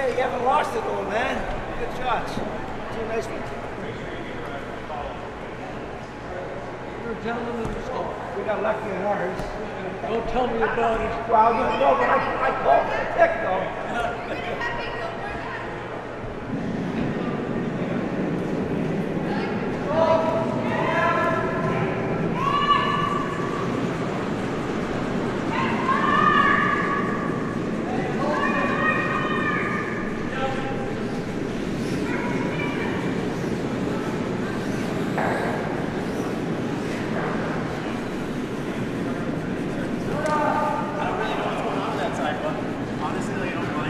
Hey, you haven't lost it though, man. Good shots. Two nice ones. You're a gentleman in the store. We got lucky in ours. Don't tell me about it. Well, no, but I called for the pick though. Honestly, I don't mind.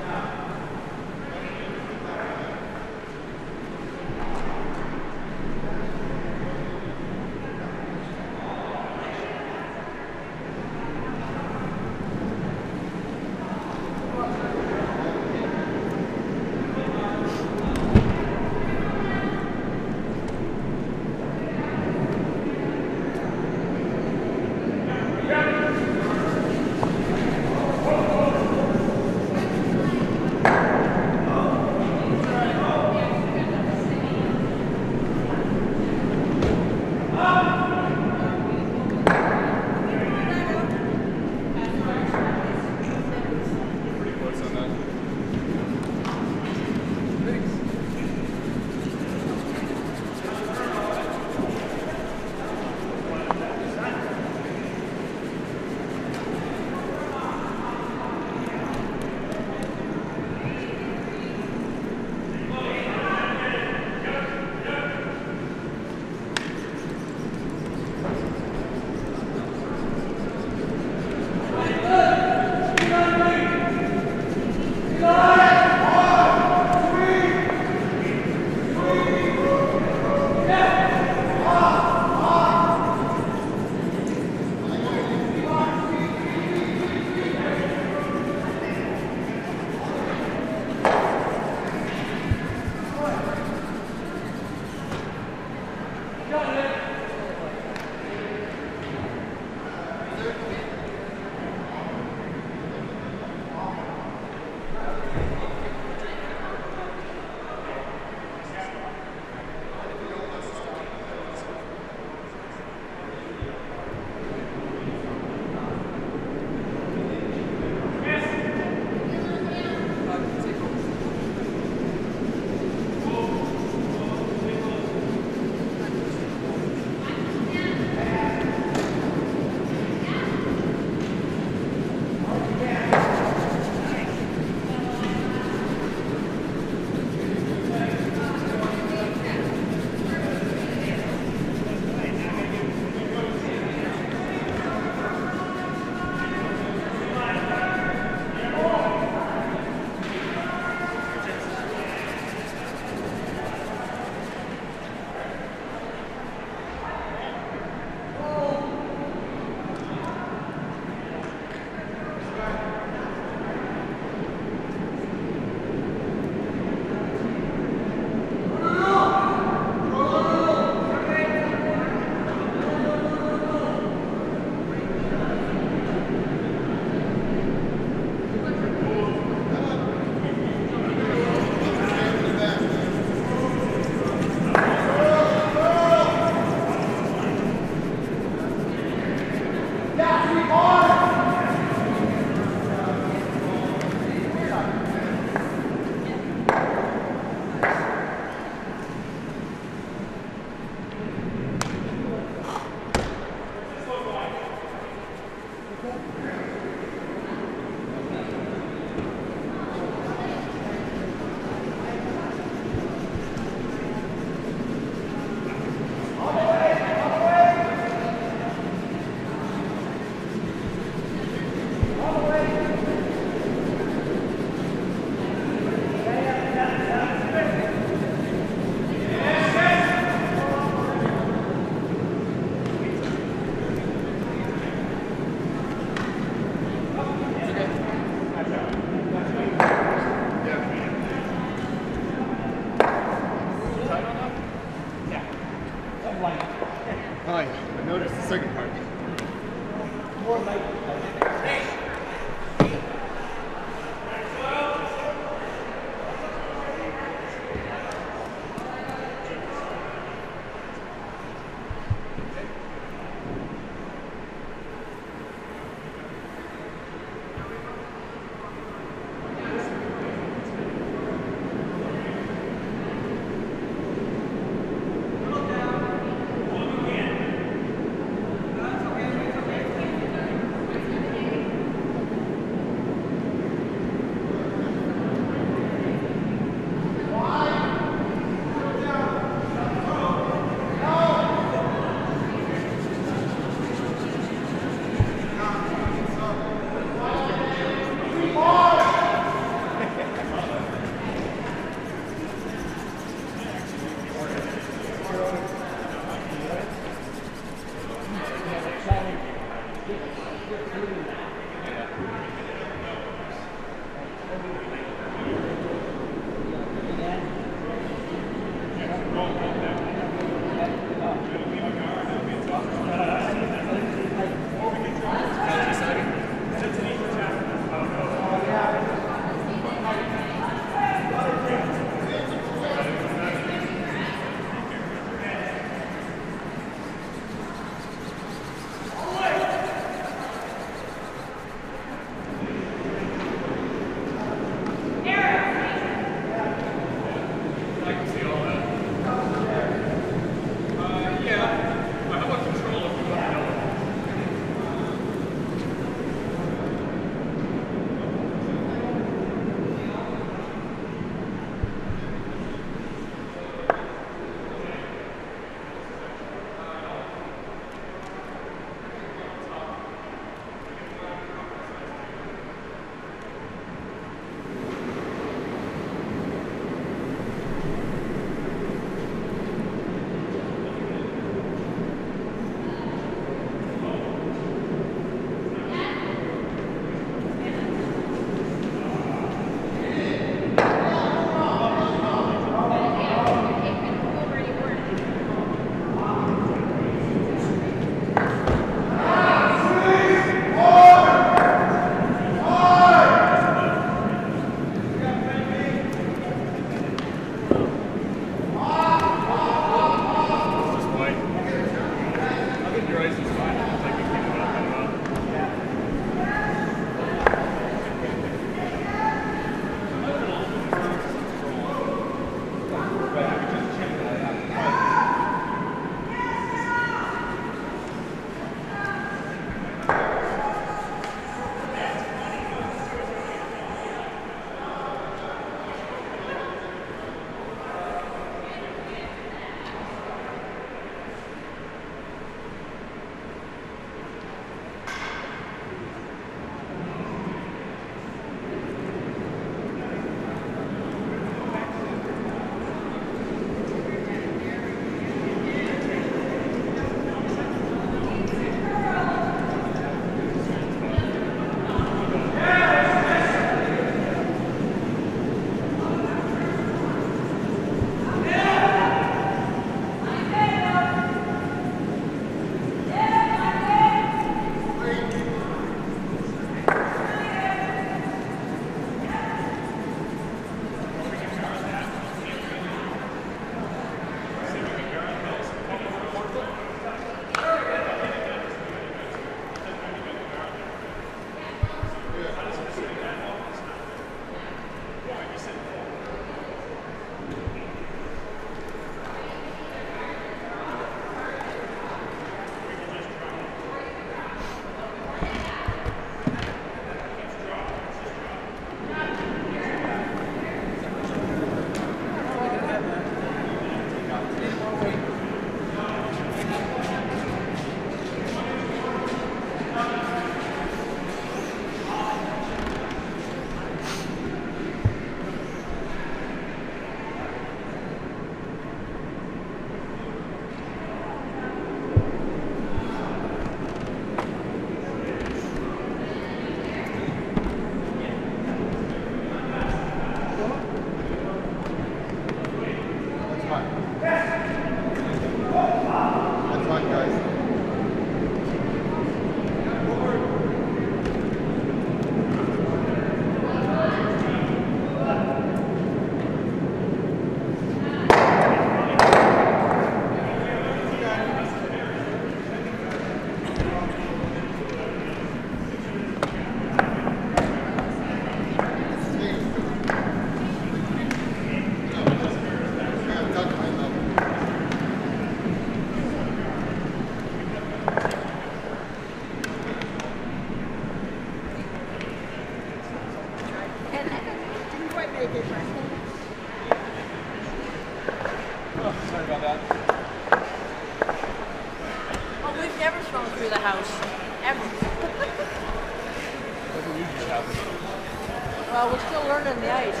Well, we're still learning the ice.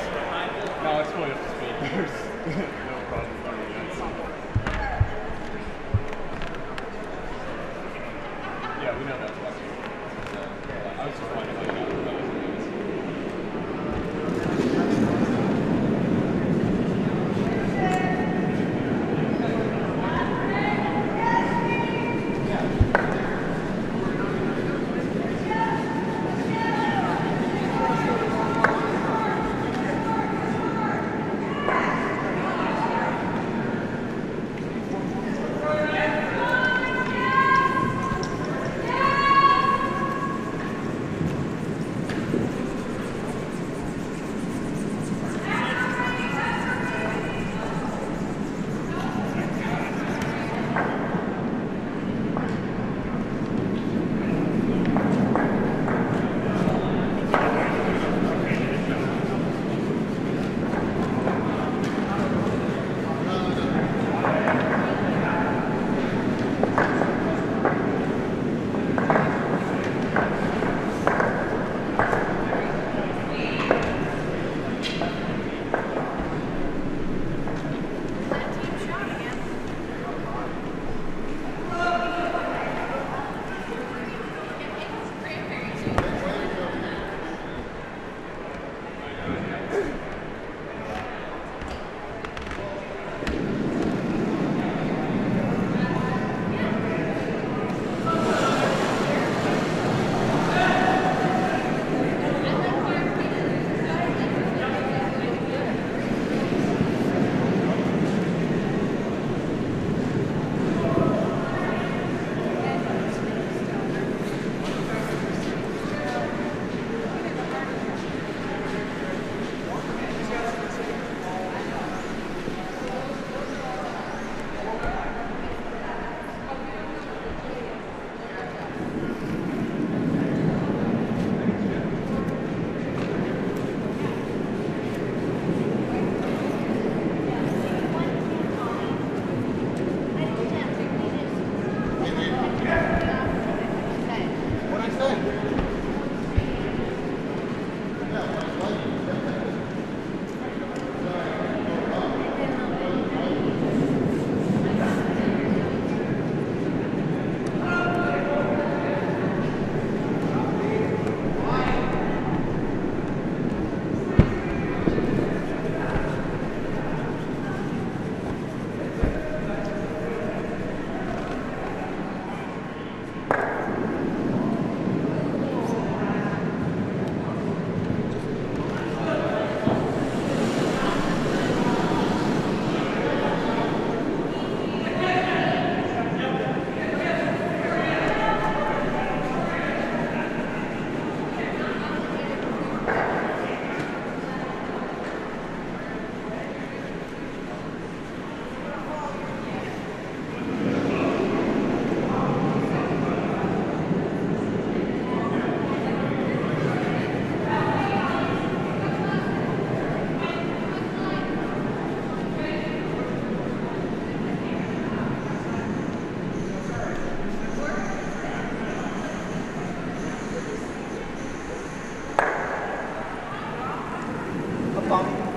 No, it's fully up to speed. There's no problem learning the ice. Yeah, we know that's what I was just wondering how you got it. bump.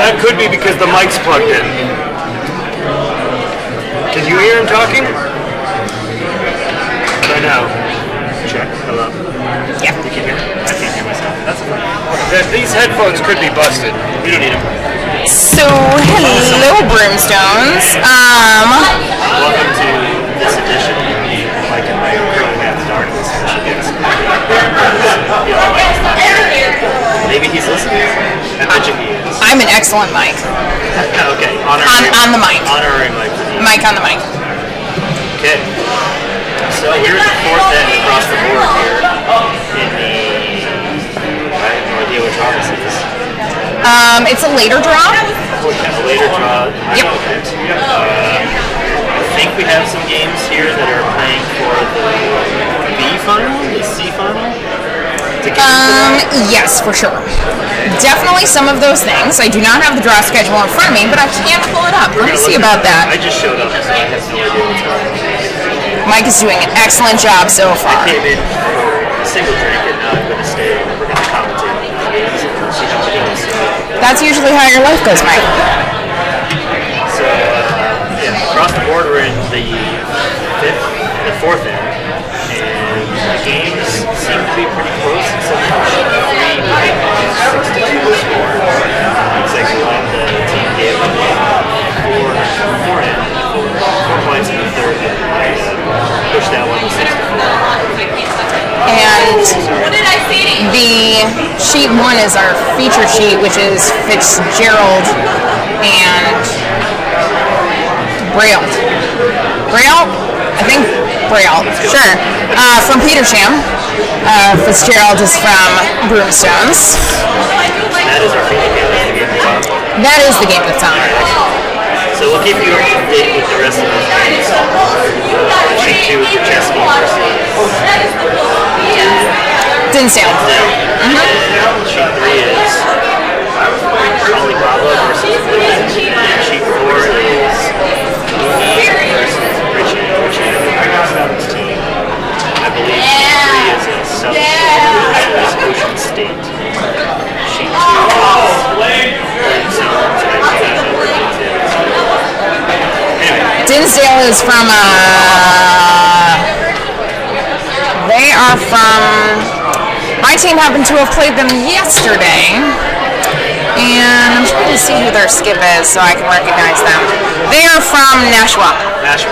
That could be because the mic's plugged in. Can you hear him talking? Right now. Check. Hello. Yeah. You can hear me? I can't hear myself. That's fine. These headphones could be busted. We don't need them. So, hello, Broomstones. Welcome to this edition of Mike and my Growing Man's Darkness. Maybe he's listening. I bet you he is. I'm an excellent mic. Okay. On the mic. Honorary mic. Mic on the mic. Okay. So here's the fourth end across the board here in the... I have no idea what draw this is. It's a later draw. Oh, yeah, a later draw. Yep. I think we have some games here that are playing for the B final, the C final. Yes, for sure. Definitely some of those things. I do not have the draw schedule in front of me, but I can pull it up. Let me see about that. I just showed up, so I have no idea what's going on. Mike is doing an excellent job so far. I came in for a single drink, and now I'm going to stay. We're going to commentate on the games and see how it goes. That's usually how your life goes, Mike. So, yeah, across the board, we're in the fourth end. And the games seem to be pretty close, except for 62 score. Looks like the team gave up 4 points in the third and pushed that one to 64. And the sheet 1 is our feature sheet, which is Fitzgerald and Braille. I think Braille, sure. From Petersham. Fitzgerald is from Broomstones. That is our feature game. That is the game that's on. So we'll keep you up to date with the rest of those games. Sheet 2 is your chess game versus Dinsdale. And sheet 3 is Alibaba versus Wilson. And sheet 4 is Richie versus team. I believe sheet 3 is a South versus Ocean State. Sheet 2 is Broomstones. Anyway. Dinsdale is from, they are from, my team happened to have played them yesterday, and I'm trying to see who their skip is so I can recognize them. They are from Nashua. Nashua.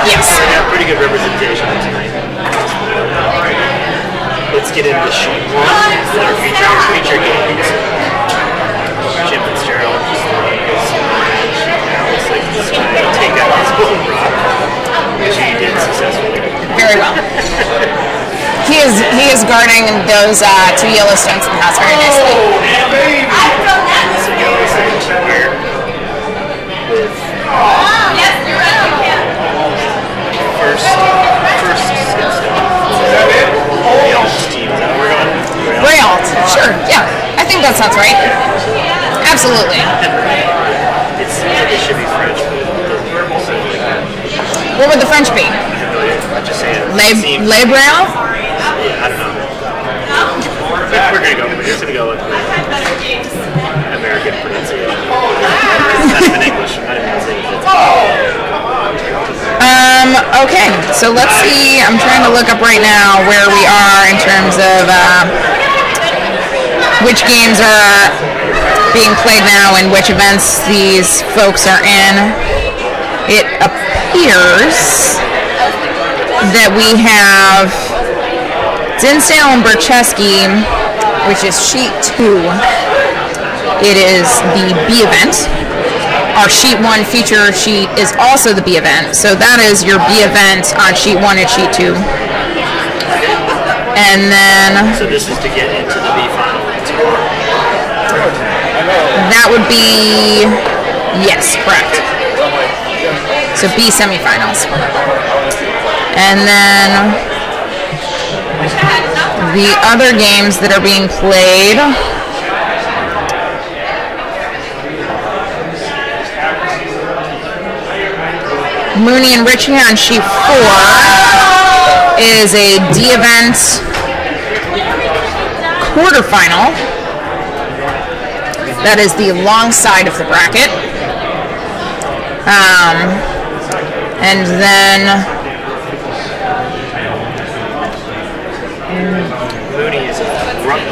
Yes. So we have pretty good representation tonight. Let's get into sheet 1 with our feature games. Jim Fitzgerald just looks like he's trying to take out his own rock, which he did successfully. Very well. He is guarding those 2 yellow stones in the house very nicely. So Yellowstone here with first sandstone. Braille's team. Is that where we're going? Braille, sure, yeah. I think that sounds right. Absolutely. It should be French, but it doesn't work. So What would the French be? I'm just saying. Le Braille? Yeah, I don't know. We're just gonna go with American pronunciation. Not even English. Not even saying Okay, so let's see. I'm trying to look up right now where we are in terms of which games are being played now and which events these folks are in. It appears that we have Dinsdale and Bercheski, which is sheet 2. It is the B event. Our sheet 1 feature sheet is also the B event. So that is your B event on sheet 1 and sheet 2. And then... So this is to get into the B final tomorrow. That would be... Yes, correct. So B semifinals. And then... The other games that are being played... Mooney and Richie on sheet 4 is a D event quarterfinal That is the long side of the bracket. And then Mooney is a grunt.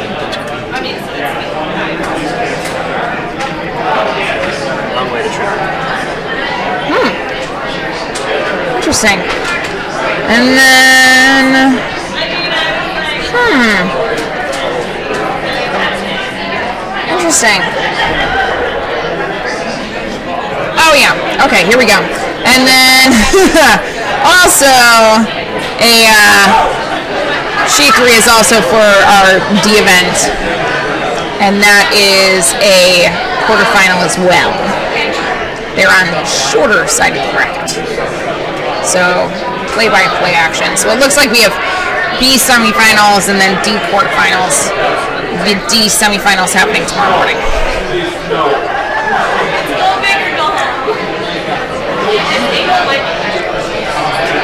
Long way to travel. Interesting. And then interesting. Oh yeah. Okay, here we go. And then also a Sheet 3 is also for our D event, and that is a quarterfinal as well. They're on the shorter side of the bracket. So play-by-play action. So it looks like we have B semifinals and then D quarterfinals. The D semifinals happening tomorrow morning.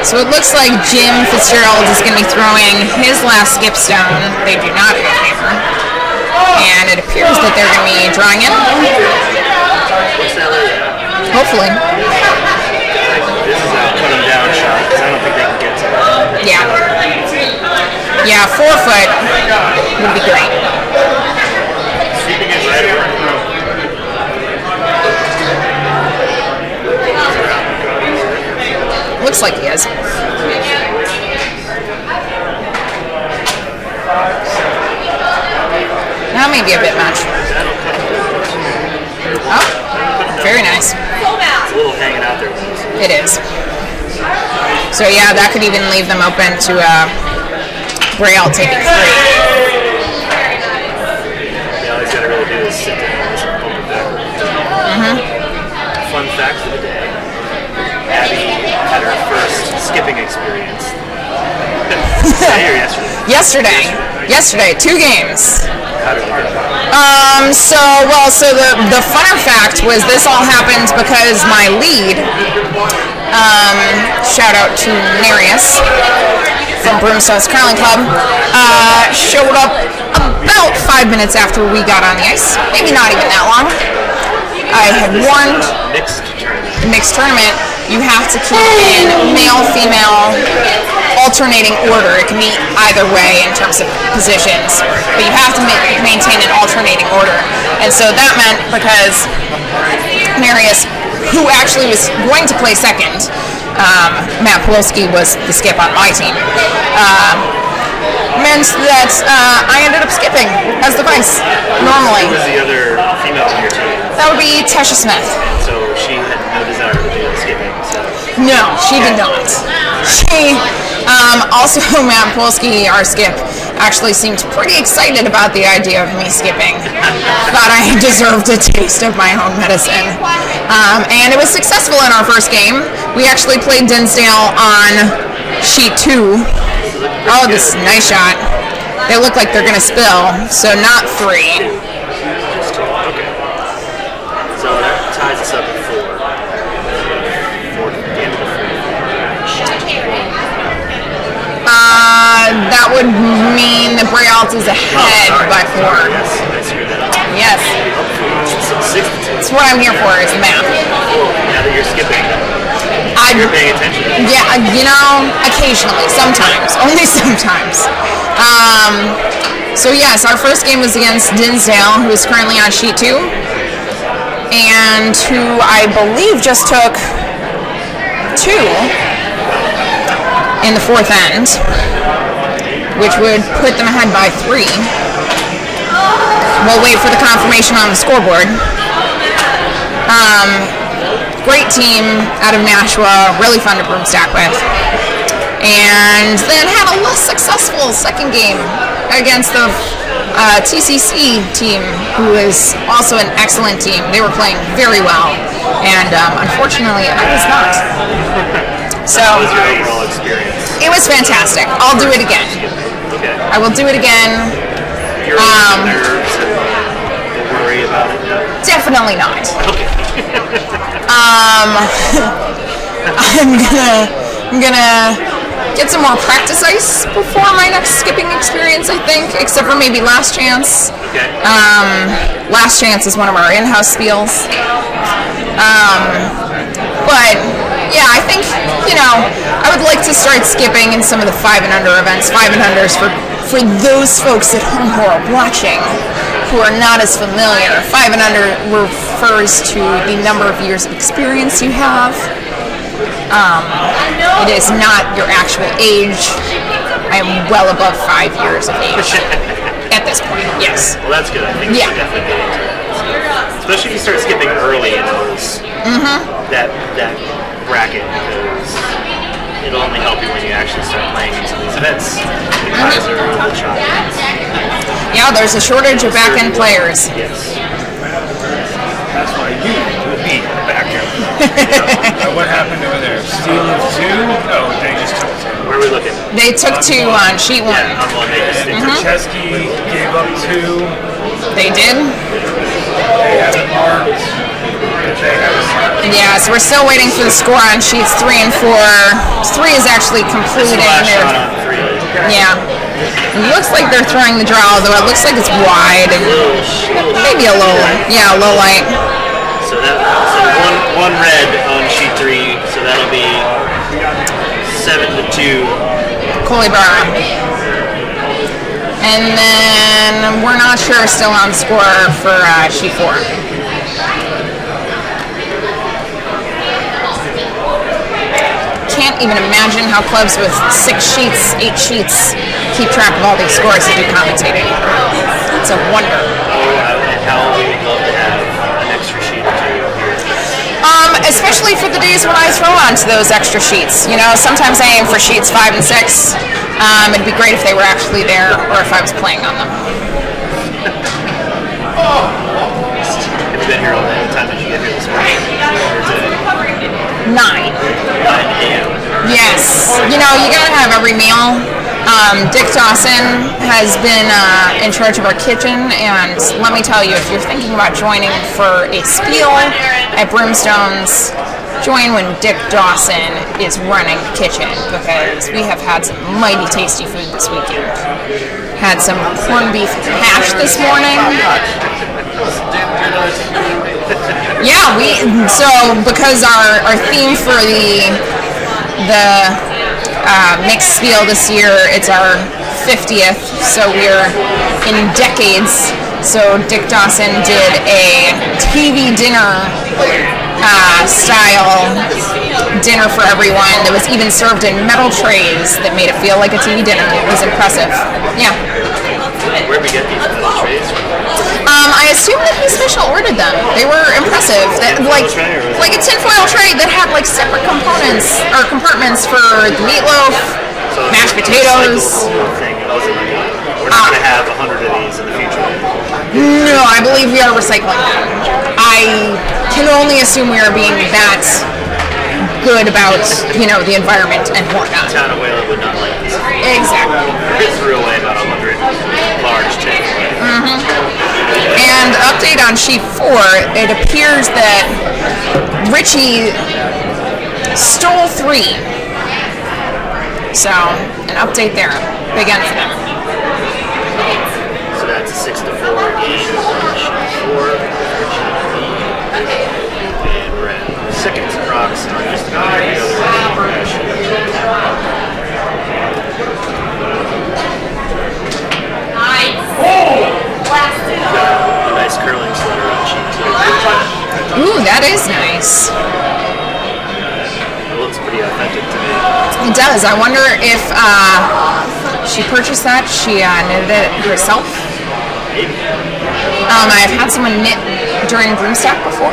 So it looks like Jim Fitzgerald is going to be throwing his last skip stone. They do not have hammer. And it appears that they're going to be drawing in. Hopefully. This is a put them down shot because I don't think they can get to that. Yeah. Yeah, 4 foot would be great. Sweeping it right over. Looks like he is. That may be a bit much. Oh, very nice. It's a little hanging out there. It is. So yeah, that could even leave them open to Braille taking 3. Yeah, all he's got to really do is sit down and listen to the backwards. Fun fact of the day. Abby had her first skipping experience. Today or yesterday? Yesterday, 2 games. How did it go? So the funner fact was this all happened because my lead, shout out to Nereus from Broomstones Curling Club, showed up about 5 minutes after we got on the ice. Maybe not even that long. I had won the mixed tournament. You have to keep in male, female, alternating order. It can be either way in terms of positions, but you have to maintain an alternating order. And so that meant because Nereus, who actually was going to play second, Matt Polowski was the skip on my team, meant that I ended up skipping as the vice normally. Who was the other female on your team? That would be Tesha Smith. So she had no desire to do the skipping. So. No, she did not. She, also Matt Polsky, our skip, actually seemed pretty excited about the idea of me skipping. Thought I deserved a taste of my own medicine. And it was successful in our first game. We actually played Dinsdale on sheet 2. Oh, this is a nice shot. They look like they're going to spill, so not 3. So that ties us up at 4. 4 at the end of the 4. That would mean the Braille is ahead by 4. Yes, I screwed that up. Yes. So 6 to 2. That's what I'm here for, is the math. Now that you're skipping, you're paying attention. Yeah, occasionally, sometimes, only sometimes. So yes, our first game was against Dinsdale, who is currently on sheet 2. And who I believe just took 2 in the 4th end, which would put them ahead by 3. We'll wait for the confirmation on the scoreboard. Great team out of Nashua, really fun to broomstack with. And then had a less successful second game against the TCC team, who is also an excellent team. They were playing very well, and unfortunately, I was not. So, how was your overall experience? It was fantastic. I'll do it again. Okay. I will do it again. You're nerves and worry about it? Definitely not. Okay. I'm gonna get some more practice ice before my next skipping experience, I think, except for maybe Last Chance. Okay. Last Chance is one of our in-house spiels. But yeah, I think, you know, I would like to start skipping in some of the 5 and under events. 5 and unders for those folks at home who are watching, who are not as familiar. 5 and under refers to the number of years of experience you have. It is not your actual age. I am well above 5 years of age at this point. Yes. Well, that's good. I think you should definitely get into that. So, especially if you start skipping early in those that bracket, because it'll only help you when you actually start playing in some of these events. The guys are a little shy. Yeah, there's a shortage of back-end players. Yes. That's why you would be back here. What happened over there? Steal of 2? Oh, they just took 2. Where are we looking? They took 2 on sheet 1. Yeah, on one they just did. Chesky gave up 2. They did? They have it marked. They have it marked. Yeah, so we're still waiting for the score on sheets 3 and 4. 3 is actually completing Last their... shot on 3. Yeah. It looks like they're throwing the draw, although it looks like it's wide. And maybe a low light. Yeah, a low light. So one red on sheet 3, so that'll be 7-2. Colibra. And then we're not sure still on score for sheet 4. Can't even imagine how clubs with 6 sheets, 8 sheets keep track of all these scores and do commentating. It's a wonder. And how we would love to have an extra sheet or 2 here. Especially for the days when I throw onto those extra sheets. You know, sometimes I aim for sheets 5 and 6. It'd be great if they were actually there, or if I was playing on them. Have you been here all day? What time did you get here this morning? Or today? 9. 9 a.m. Yes. You know, you gotta have every meal. Dick Dawson has been in charge of our kitchen, and let me tell you, if you're thinking about joining for a spiel at Broomstones, join when Dick Dawson is running the kitchen, because we have had some mighty tasty food this weekend. Had some corned beef hash this morning. Yeah, because our theme for the mixed spiel this year, it's our 50th, so we're in decades. So Dick Dawson did a TV dinner style dinner for everyone that was even served in metal trays that made it feel like a TV dinner. It was impressive. Yeah. Where'd we get these metal trays from? I assume that he special ordered them. They were impressive. Like a tinfoil tray that had like separate components or compartments for the meatloaf, mashed potatoes. Thing. It wasn't like we're not going to have 100 of these in the future. No, I believe we are recycling them. I can only assume we are being that good about, you know, the environment and whatnot. The town of Whalen would not like this. Exactly. We threw away about 100 large tinfoil. And update on sheet 4, it appears that Richie stole 3. So, an update there. Big end for them. So that's a 6-4 game on sheet 4. And we're at seconds rocks on just about every other sheet. Nice curling slider on sheet 2. Ooh, that is nice. It looks pretty authentic to me. It does. I wonder if she purchased that. She knitted it herself. Maybe. I've had someone knit during Broomstock before.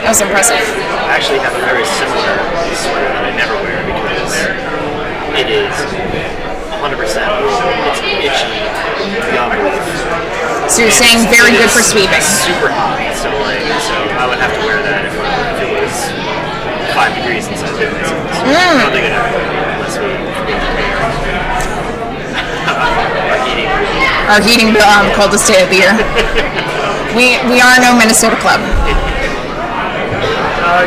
That was impressive. I actually have a very similar sweater that I never wear because it is 100%. It's itchy beyond belief. So you're saying very good for sweeping. Super hot. So I would have to wear that if it was 5 degrees inside the house. I don't think I'd ever wear it unless we forget to pay our heating bill. Our heating bill on the coldest day of the year. We are no Minnesota club.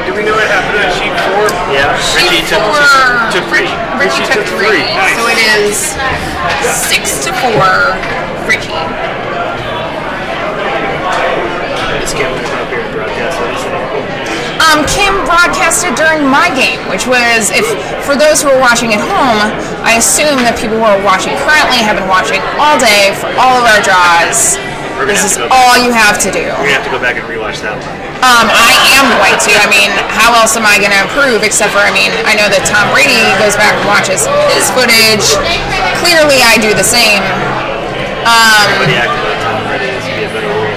Do we know what happened on sheet 4? Yeah. Richie sheet took four. three. Richie took three. Nice. So it is 6-4, Richie. This kid went up here and broadcast. What do you say? Kim broadcasted during my game, which was, if for those who are watching at home, I assume that people who are watching currently have been watching all day for all of our draws. This is all you have to do. We're gonna have to go back and rewatch that one. I am going to. I mean, how else am I going to improve? Except for, I mean, I know that Tom Brady goes back and watches his footage. Clearly, I do the same. Everybody acted like Tom Brady. This would be a better world.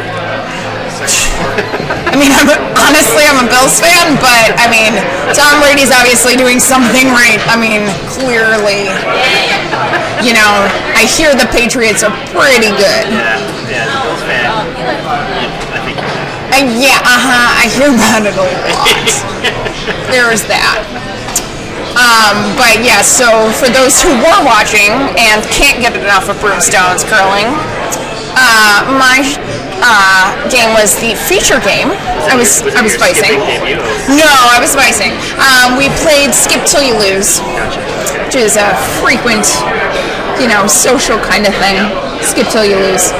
I mean, honestly, I'm a Bills fan, but, I mean, Tom Brady's obviously doing something right. I mean, clearly. You know, I hear the Patriots are pretty good. Yeah, Bills fan. I think you're I hear about it a lot. There's that. But yeah, so for those who were watching and can't get enough of Broomstones curling, my game was the feature game. I was spicing. No, I was spicing. We played Skip Till You Lose, which is a frequent, social kind of thing. Skip Till You Lose.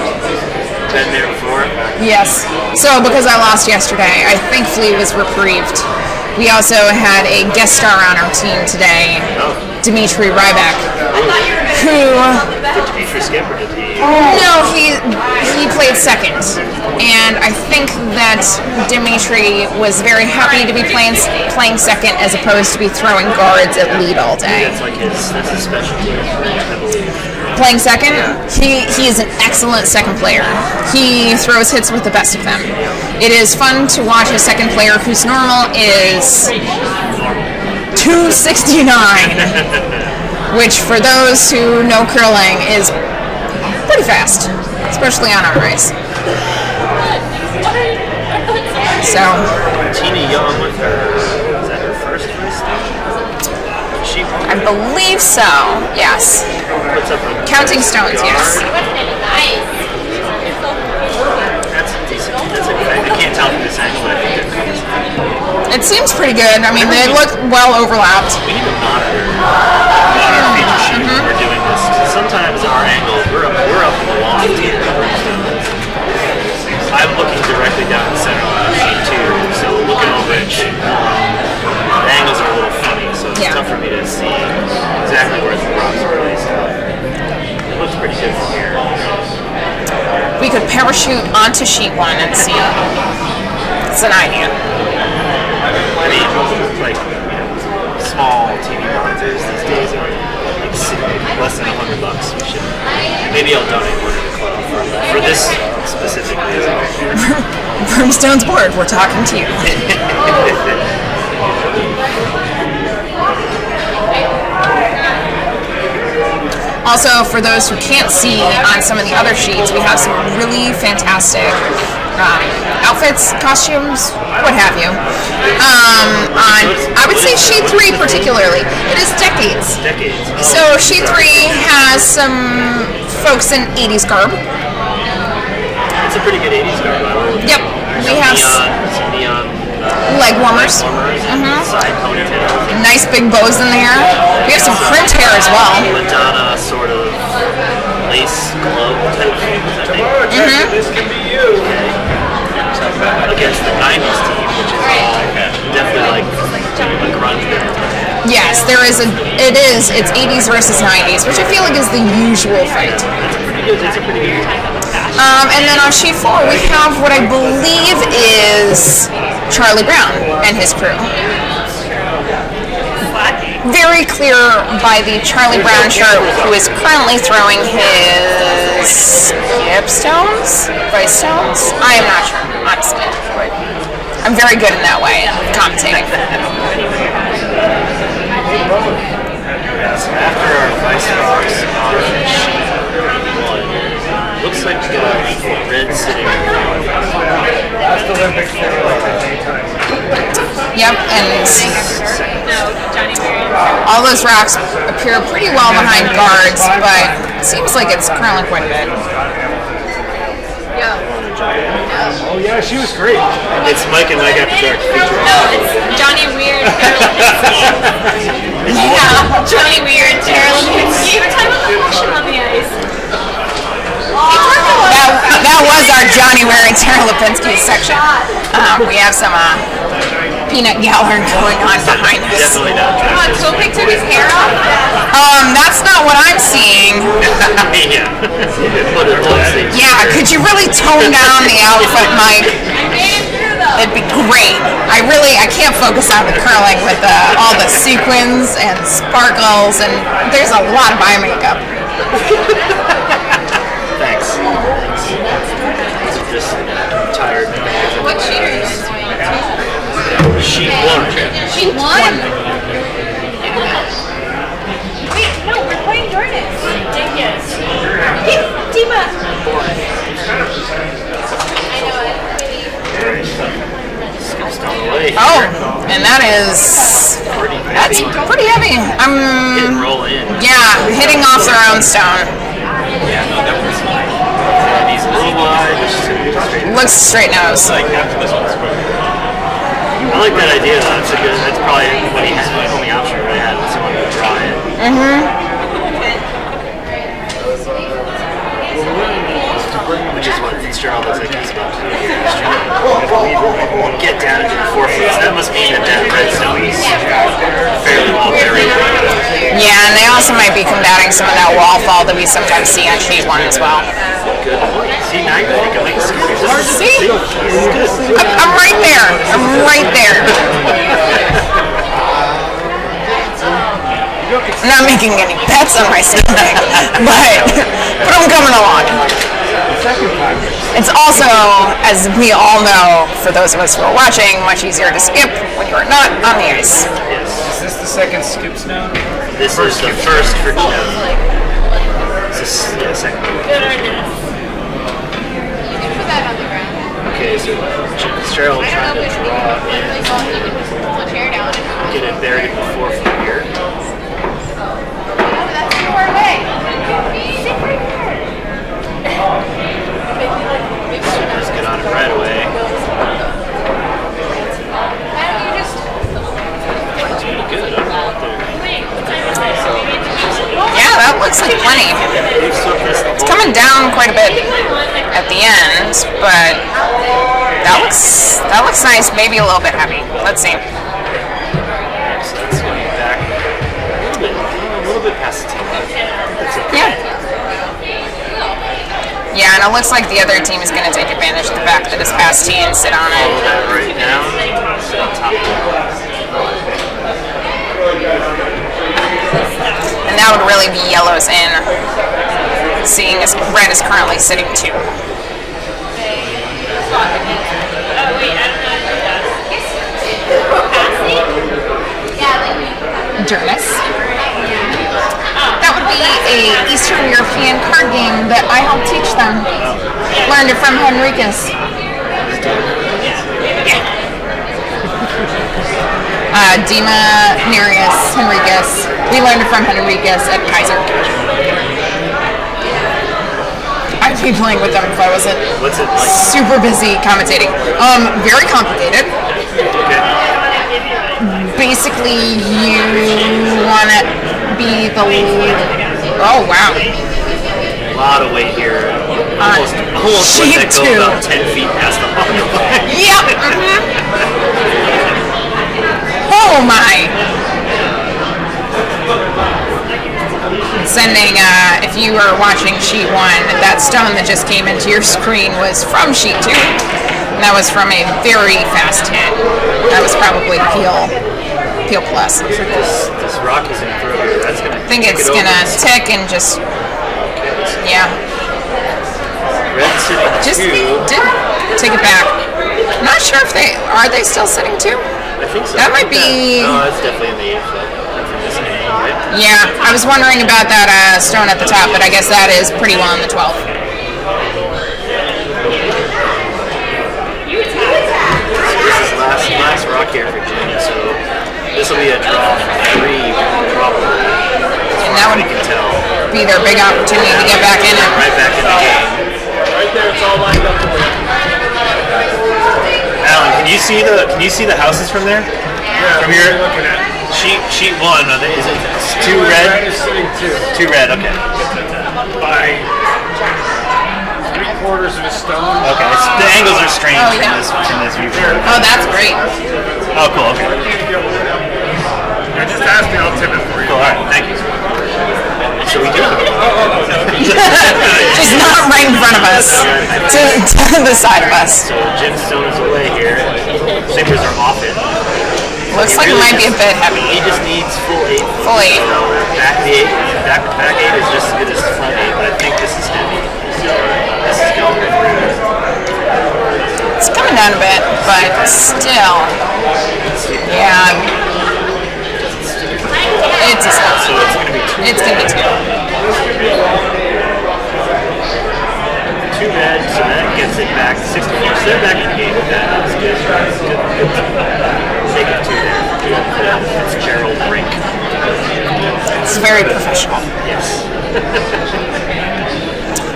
Been there before? Yes. So because I lost yesterday, I thankfully was reprieved. We also had a guest star on our team today, Dimitri Ryback, who... Did Dimitri skip or did he... No, he played second. And I think that Dimitri was very happy to be playing second as opposed to be throwing guards at lead all day. That's his specialty, I believe. Playing second, he is an excellent second player. He throws hits with the best of them. It is fun to watch a second player whose normal is 269, which for those who know curling is pretty fast, especially on our ice. So, Tina Young with her, is that her first race? I believe so, yes. Counting stones, yes. That's decent. I can't tell from this angle, but I think that it seems pretty good. I mean, they look well overlapped. we need to monitor on our feature sheet when we're doing this. Sometimes our angle, we're up in the loft here. I'm looking directly down the center of the sheet too, so looking over at sheet one, the angles are a little funny, so it's tough for me to see exactly where the props are placed. It looks pretty good from here. We could parachute onto sheet one and see. It's an idea. I mean, like, small TV monitors these days are like less than $100. We should, maybe I'll donate one to the club for this specifically. Broomstones board, we're talking to you. Also, for those who can't see on some of the other sheets, we have some really fantastic outfits, costumes, what have you. On, I would say sheet 3 particularly. It is decades. So sheet 3 has some folks in 80s garb. It's a pretty good 80s garb. Yep. We have some neon leg warmers. Side ponytails. Nice big bows in there. We have some print hair as well. Madonna sort of lace glove type things, I think. This can be you. Against the 90s team, which is definitely like grunge band. Yes, it's 80s versus 90s, which I feel like is the usual fight. It's a pretty good And then on sheet 4, we have what I believe is Charlie Brown and his crew. Very clear by the Charlie Brown shirt, who is currently throwing his skip stones? Vice stones? I am not sure, honestly. But I'm very good in that way, commentating. After our vice stars on sheet 1, looks like we got red sitting. Last Olympics, they were like that anytime. Yep, and all those rocks appear pretty well behind guards, but it seems like it's curling quite a bit. Oh yeah, she was great. It's Mike and Mike after dark. No, it's Johnny Weird. Fenske's section. We have some peanut gallery going on behind us. Definitely not. Sophie took his hair off? That's not what I'm seeing. Yeah. Put it on stage. Yeah, could you really tone down the outfit, Mike? It'd be great. I can't focus on the curling with all the sequins and sparkles, and there's a lot of eye makeup. Thanks. Just tired. What sheet are you doing? Sheet 1. Sheet 1? Wait, no, we're playing Jordan. Yes. Dima. I know it. Oh, and that's pretty heavy. Hit and roll in. Yeah, hitting off the round stone. And he's a little wide, which is straight. Looks straight nose. I like that idea though. That's probably what he had. The only option he really had was he wanted to draw it. Which is what Fitzgerald looks like he's about to do here. He's trying to get down into the 4 feet. So that must mean that red stone is fairly well buried. Yeah, and they also might be combating some of that wall fall that we sometimes see on sheet 1 as well. Good point. See, now you're thinking like See? I'm right there. I'm right there. I'm not making any bets on my skipping, but I'm coming along. It's also, as we all know, for those of us who are watching, much easier to skip when you are not on the ice. Yes. Is this the second skip snow? This is the first for Joe. This is the second one. Okay, so Chip Fitzgerald trying to draw in. Get it buried before from here. Just get on it right away. That's pretty good. Yeah, that looks like plenty. It's coming down quite a bit at the end, but that looks nice. Maybe a little bit heavy. Let's see. So that's going back a little bit past the team. Yeah. Yeah, and it looks like the other team is going to take advantage of the fact that it's past T and sit on it. Follow that right down. Sit on top of it. And that would really be yellows in, seeing as red is currently sitting 2. Dernis. That would be a Eastern European card game that I helped teach them. Learned it from Henriquez. Dima, Nereus, Henriquez. We learned it from Henriquez at Kaiser. I'd be playing with them if I wasn't super busy commentating. Very complicated. Basically, you want to be the lead. Oh, wow. A lot of weight here. Almost let that go about 10 feet past the line. Yep. Oh, my. Sending, if you are watching sheet 1, that stone that just came into your screen was from sheet 2. And that was from a very fast hit. That was probably Peel Plus. This rock is in further. That's gonna. I think it's gonna tick and just. Yeah. Red sitting Just 2. did take it back. I'm not sure if are they still sitting 2? I think so. That might be. No, that's definitely in the info from this angle, right? Yeah, I was wondering about that stone at the top, but I guess that is pretty well in the 12th. This is last rock here for Virginia, so this will be a draw for 3 probably. And that would be their big opportunity to get back in it. Right back in the game. Right there, it's all lined up for you. Alan, can you see the houses from there? Yeah, From your looking at sheet 1, is it 2 red red? is sitting 2. 2 red, okay. By 3/4 of a stone. Okay, so the angles are strange Oh, yeah. from this viewpoint. Oh, that's great. Oh, cool. Okay. Yeah, just ask me, I'll tip it for you. Cool. All right. Thank you. So we do. Just not right in front of us. To the side of us. So Jim Stone is away here. Sabers are off it. Looks like it might be a bit heavy. He just needs full 8. Full 8. Back the 8. Back 8 is just as good as front 8, but I think this is heavy. This is going through. It's coming down a bit, but still. Yeah. It's a spot. So it's going to be 2. It's going to be 2. Too bad, so that gets it back to 64. So they're back in the game with that. That's good. Good. Take it 2 there. Fitzgerald Rink. It's very professional. Yes.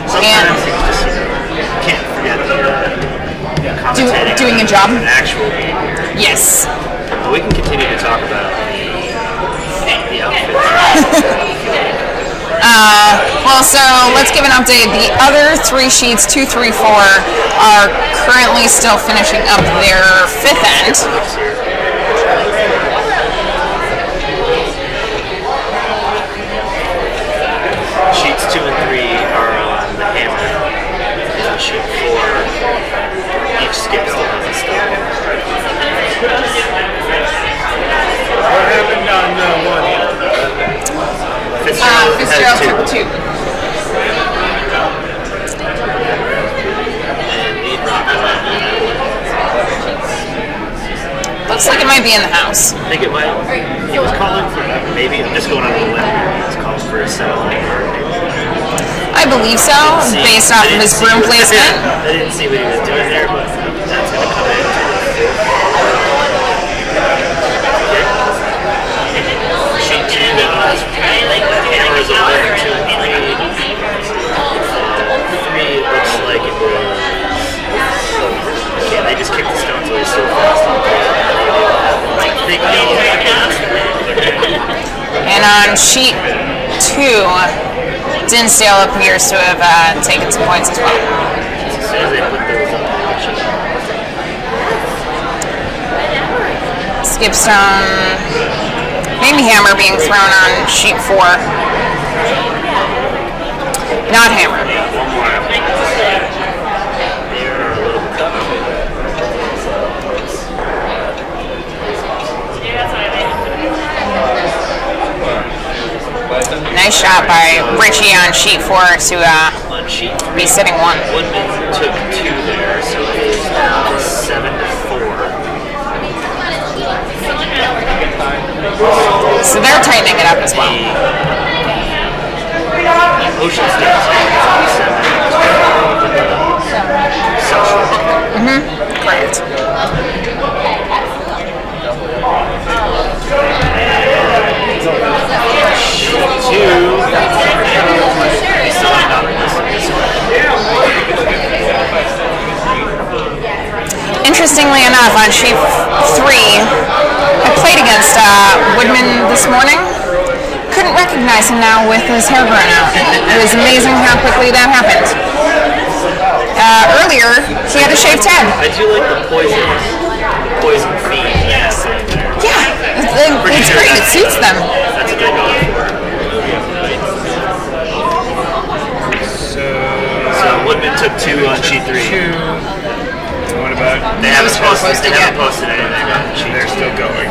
Sometimes you just can't forget commentating doing a job. an actual game here. Yes. But we can continue to talk about the outfits. Well, so let's give an update. The other 3 sheets, 2, 3, 4, are currently still finishing up their 5th end. Sheets 2 and 3 are on the hammer. And sheet 4, each skip still has a stone. What happened on one? Fitzgerald took 2. Looks like it might be in the house. I think it might. He was calling for maybe. I'm just going on the limb here. He was calling for a settlement. I believe so, based off of his broom placement. I didn't see what he was doing there, but that's going to come in. Okay. Sheet 2 has cameras of 1, 2, and 3. 3 looks like it was. Okay, they just kicked the stone until he's so fast. And on sheet 2, Dinsdale appears to have taken some points as well. As soon as they put those up, Skipstone, maybe hammer being thrown on sheet 4. Not hammer. Nice shot by Richie on sheet 4 to on sheet 3, be sitting 1. Woodman took 2 there, so it is now 7-4. So they're tightening it up as well. Ocean State is 7. Correct. Interestingly enough, on sheet 3, I played against Woodman this morning. Couldn't recognize him now with his hair grown out. It was amazing how quickly that happened. Earlier, he had a shaved head. I do like the poison theme. Yeah, it's great. It suits them. That's what they're going for. So Woodman took 2 on sheet 3. What about? They haven't posted anything on sheet. They're still going.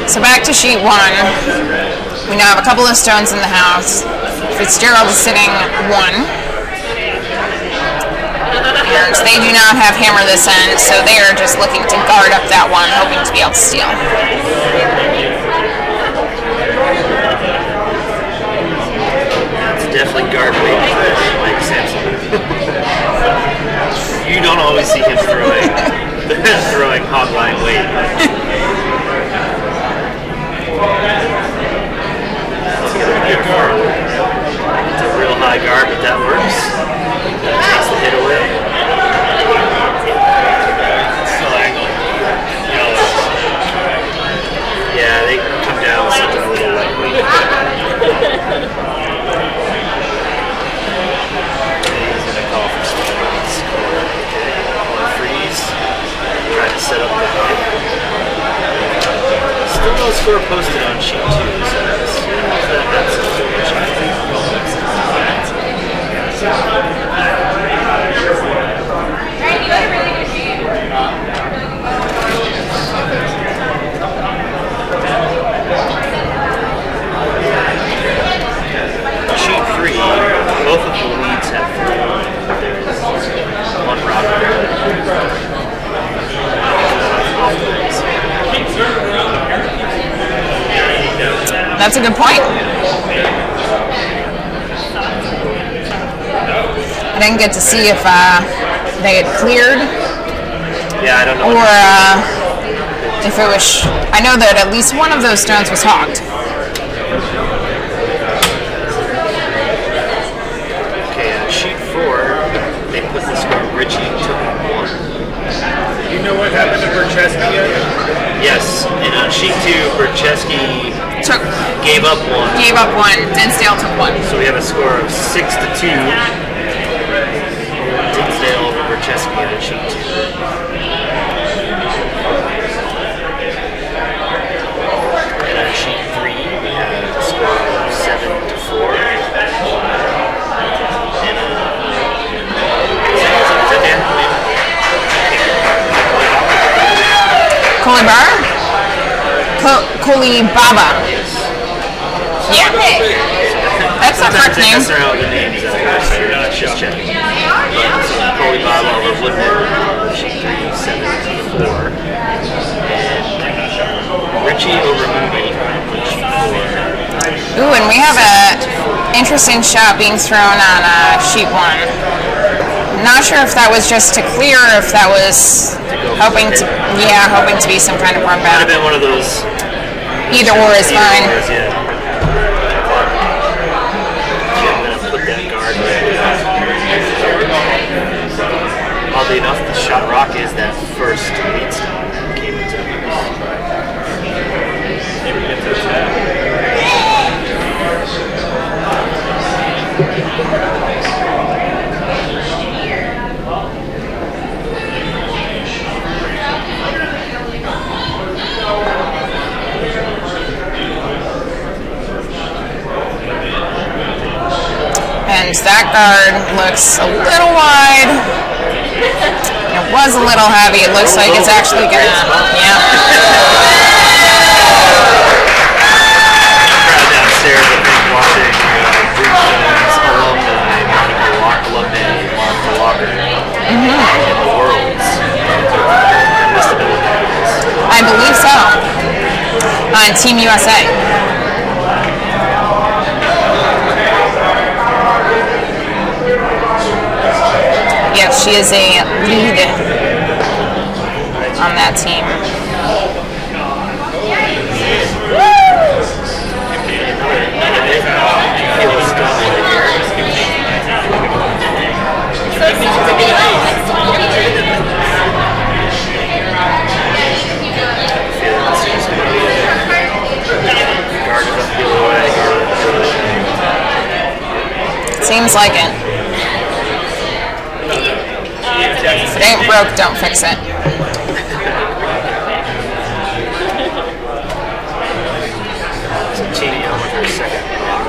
So back to sheet 1. We now have a couple of stones in the house. Fitzgerald is sitting 1. And they do not have hammer this end, so they are just looking to guard up that one, hoping to be able to steal. It's definitely guard weight for Mike Sampson. You don't always see him throwing hogline weight. It's a real high guard, but that works. That takes the hit away. That's a good point. I didn't get to see if they had cleared. Yeah, I don't know. Or if it was. I know that at least one of those stones was hogged. Okay, sheet 4, they put the score. Richie took 1. You know what happened to Bercheski yet? Yes, and on sheet 2, Bercheski gave up 1. Gave up 1. Dinsdale took 1. So we have a score of 6-2. Dinsdale over Bercheski on sheet 2. And on sheet 3, we have a score of 7-4. And Kolibaba. Yeah. That's the correct name. Mess around with the names. Just checking. Kolibaba over Woodward. Sheet 3, 7-4. And Richie over Moody. Sheet 4. Ooh, and we have a interesting shot being thrown on sheet 1. Not sure if that was just to clear or if that was hoping to be some kind of run Might back. have been one of those. Either or is fine. Or is, yeah. I'm gonna put that guard right. Oddly enough, the shot rock is that first lead stone that came into the booth. Maybe get to attack. And that guard looks a little wide. It was a little heavy. It looks like it's actually gonna, yeah. Crowd downstairs, I think, watching Broomstones alumni, Monica Walker, in the Worlds. That must have been what that was. I believe so. On Team USA. Yes, she is a lead on that team. Seems like it. If it ain't broke, don't fix it. So Tini on with her second block.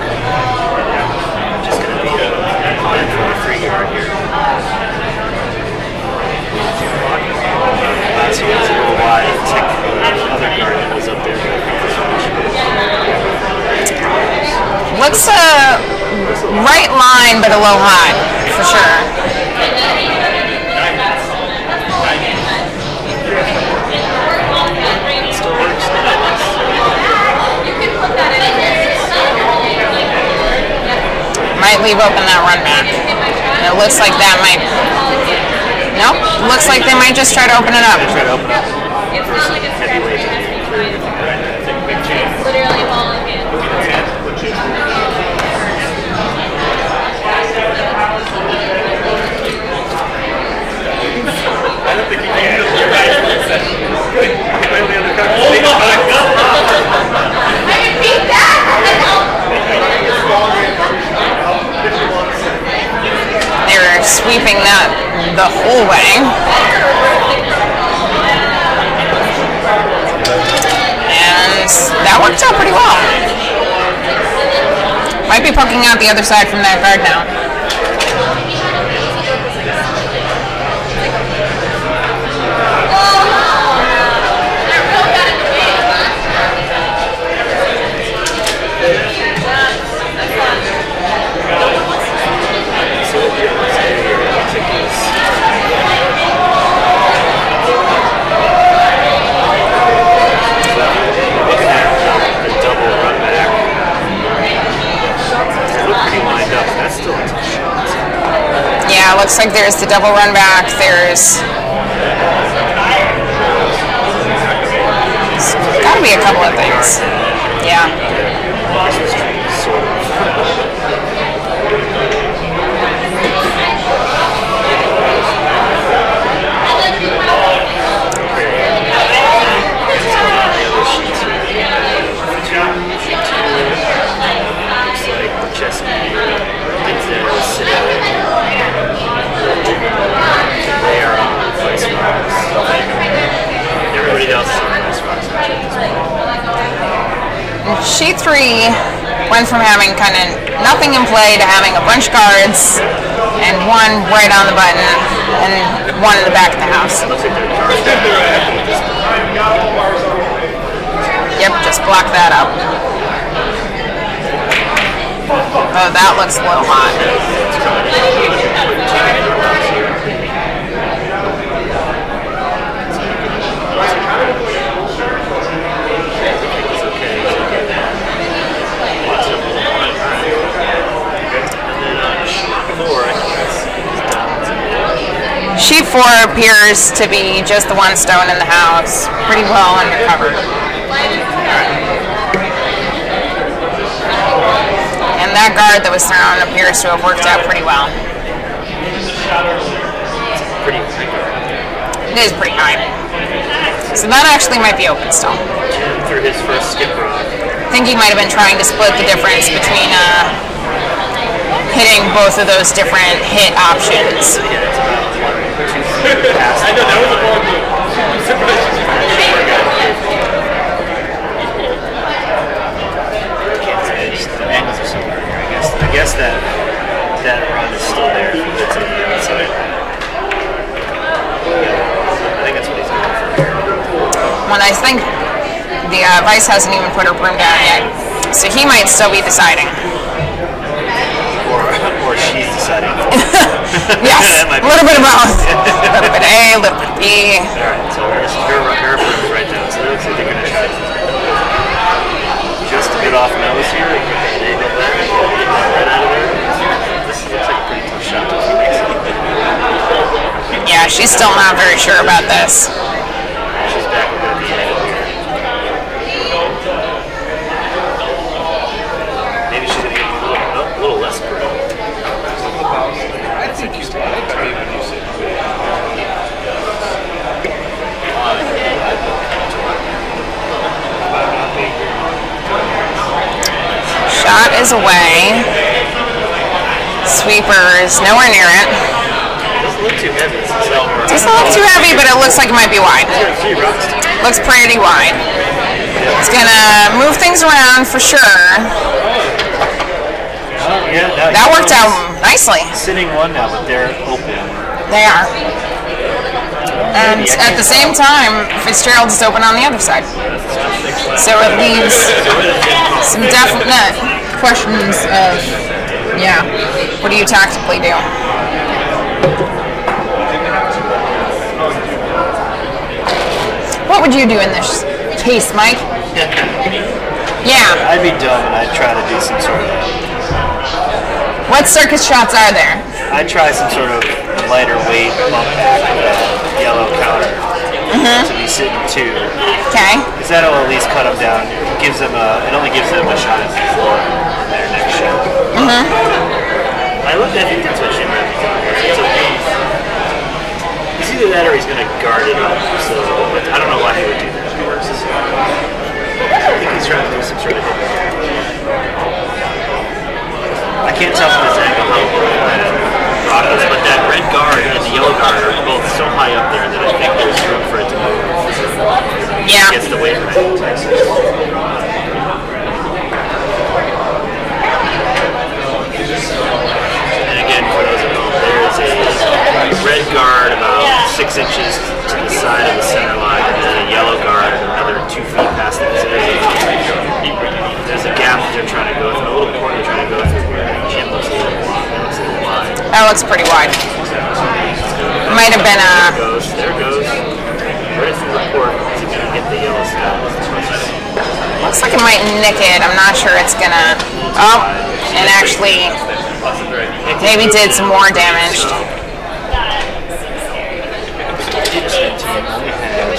Just going to be a comment for the free yard here. Last one was a little wide. Tick the other guard that was up there. Looks right line, but a little high, for sure. Might leave open that run back. And it looks like that might. Nope. Looks like they might just try to open it up. Try to open up versus heavyweight. Literally ball in hand. I don't think you can do it right. Clearly in the conversation. I can beat that! They were sweeping that the whole way. And that worked out pretty well. Might be poking out the other side from that guard now. Looking at the double run back. Yeah, it looks like there's the double run back. There's gotta be a couple of things. Yeah. Everybody else is on ice box. Sheet 3 went from having kind of nothing in play to having a bunch of cards and one right on the button and one in the back of the house. Yep, just block that up. Oh, that looks a little hot. Sheet 4 appears to be just the one stone in the house, pretty well undercovered. And that guard that was thrown appears to have worked out pretty well. It is pretty high. So that actually might be open still. Through his first skip rock. I think he might have been trying to split the difference between hitting both of those different hit options. Yeah, it's about 2 feet past. I know, that was a ball game. I'm surprised. The angles are so hard here, I guess that run is still there if it's on the outside. I think that's what he's going for. Well, I think the Vice hasn't even put her broom down yet, so he might still be deciding. Or she's deciding. Yes, a little bit of both. A little bit of A, a little bit of B. Alright, so her broom is right down, so it looks like they're going to try just a bit off nose here. They go back, get that right out of there. This looks like a pretty tough shot if he makes it. Yeah, she's still not very sure about this. She's back at the end here. Maybe she's going to get a little less broom. I think you might be when you sit. Shot is away. Sweeper's nowhere near it. Doesn't look too heavy. Doesn't look too heavy, but it looks like it might be wide. Looks pretty wide. It's gonna move things around for sure. Yeah, that worked out nicely. Sitting one now, but they're open. They are. And at the same time, Fitzgerald is open on the other side. So it leaves some definite questions of, yeah, what do you tactically do? What would you do in this case, Mike? Yeah. I'd be dumb and I'd try to do some sort of... What circus shots are there? I'd try some sort of lighter weight bump back with a yellow counter to be sitting 2. Okay. Because that'll at least cut them down. It only gives them a shot at the floor in their next shot. I think that's what Jim might be doing. It's either that or he's going to guard it up. So, but I don't know why he would do that. I think he's trying to do some sort of hit. I can't tell from this angle how low that rock is, but that red guard and the yellow guard are both so high up there that I think there's room for it to move. Yeah. It gets the weight right. And again, for those at home, there is a red guard about 6 inches to the side of the center line, and then a yellow guard another 2 feet past that. So there's a gap that they're trying to go through, a little corner they're trying to go through where Jim looks a little long. That looks a little wide. That looks pretty wide. Might have been a... There it goes. Right through the court. Is it going to hit the yellow stuff? Looks like it might nick it. I'm not sure it's gonna... Oh, and actually Maybe did some more damage. Team only has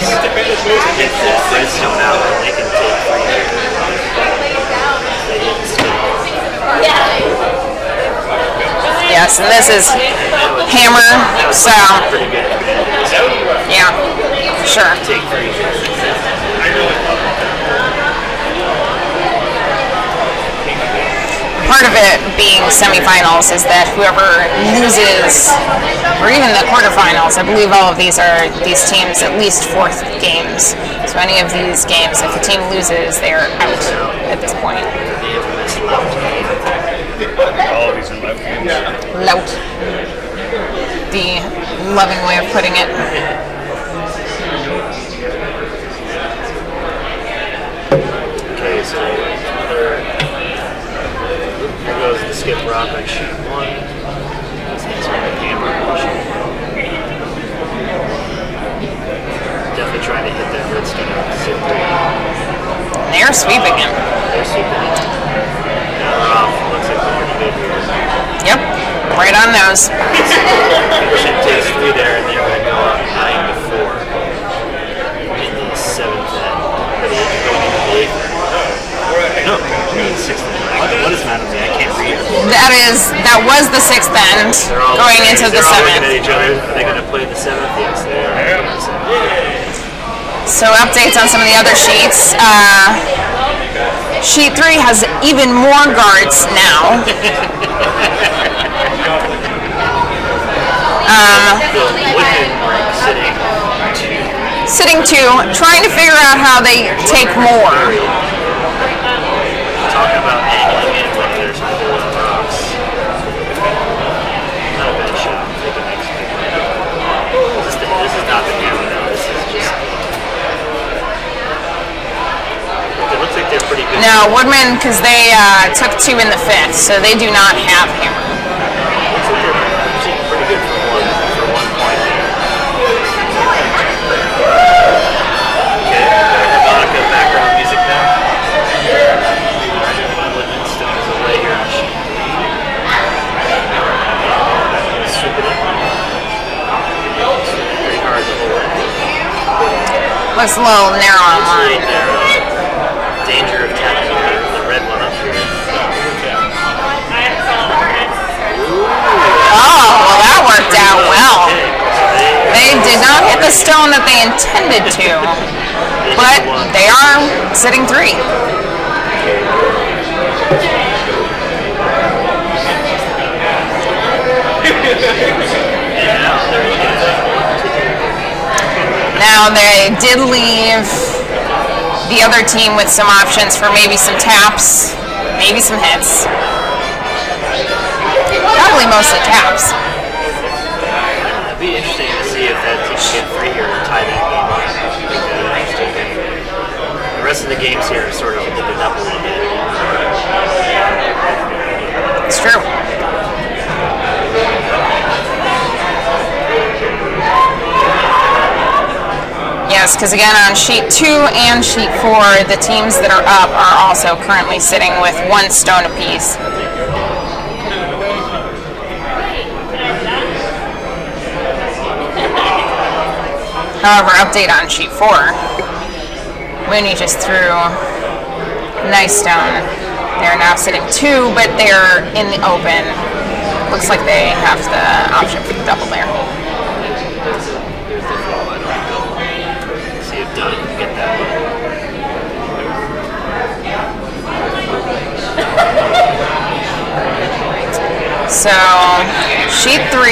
hit that redstone out and they can take 3 here. They didn't still. Yes, and this is hammer, so Pretty good advantage. yeah, for sure. Take 3 here. Part of it being semifinals is that whoever loses, or even the quarterfinals, I believe all of these are these teams at least 4th games. So any of these games, if the team loses, they are out at this point. All of these are left games. Lout. The loving way of putting it. Okay, so here goes the skip rock on sheet 1. This next one, the hammer on sheet 1. Definitely trying to hit that redstone out to skip 3. They're sweeping him. They're super good. Now Roth looks like they're pretty good here. Yep, right on those. Should takes 3 there, and they're going to go up 9 to 4 in the 7th end. But they have to go into the 8th end. No, in the 6th end. What is Madam Z? I can't read. That was the 6th end, going into the 7th. Looking at each other. Are they going to play the 7th? Yes, they are. So updates on some of the other sheets. Sheet 3 has even more guards now. Sitting 2, trying to figure out how they take more. Talking about angling in when there's rocks. Not a bad shot. Take the next one. This is not the hammer now. This is just. It looks like they're pretty good. No, Woodman, because they took 2 in the 5th, so they do not have hammer. Looks like they're pretty good for 1 point there. Okay, harmonica background music now. Livingstone is away here on sheet 3. Swoop it in. Pretty hard to hold it. Looks a little narrow on Really mine. narrow. Danger of tapping the red one up here. Oh, well that worked out well. They did not hit the stone that they intended to, but they are sitting 3. Now they did leave the other team with some options for maybe some taps, maybe some hits. Probably mostly taps. It'd be interesting to see if that team can get 3 here and tie that game up. The rest of the games here are sort of looking up a little bit. It's true. Yes, because again on sheet 2 and sheet 4, the teams that are up are also currently sitting with 1 stone apiece. However, update on sheet 4. Mooney just threw nice stone. They're now sitting 2, but they're in the open. Looks like they have the option for the double there. See if Donnie can get that one. So, sheet 3,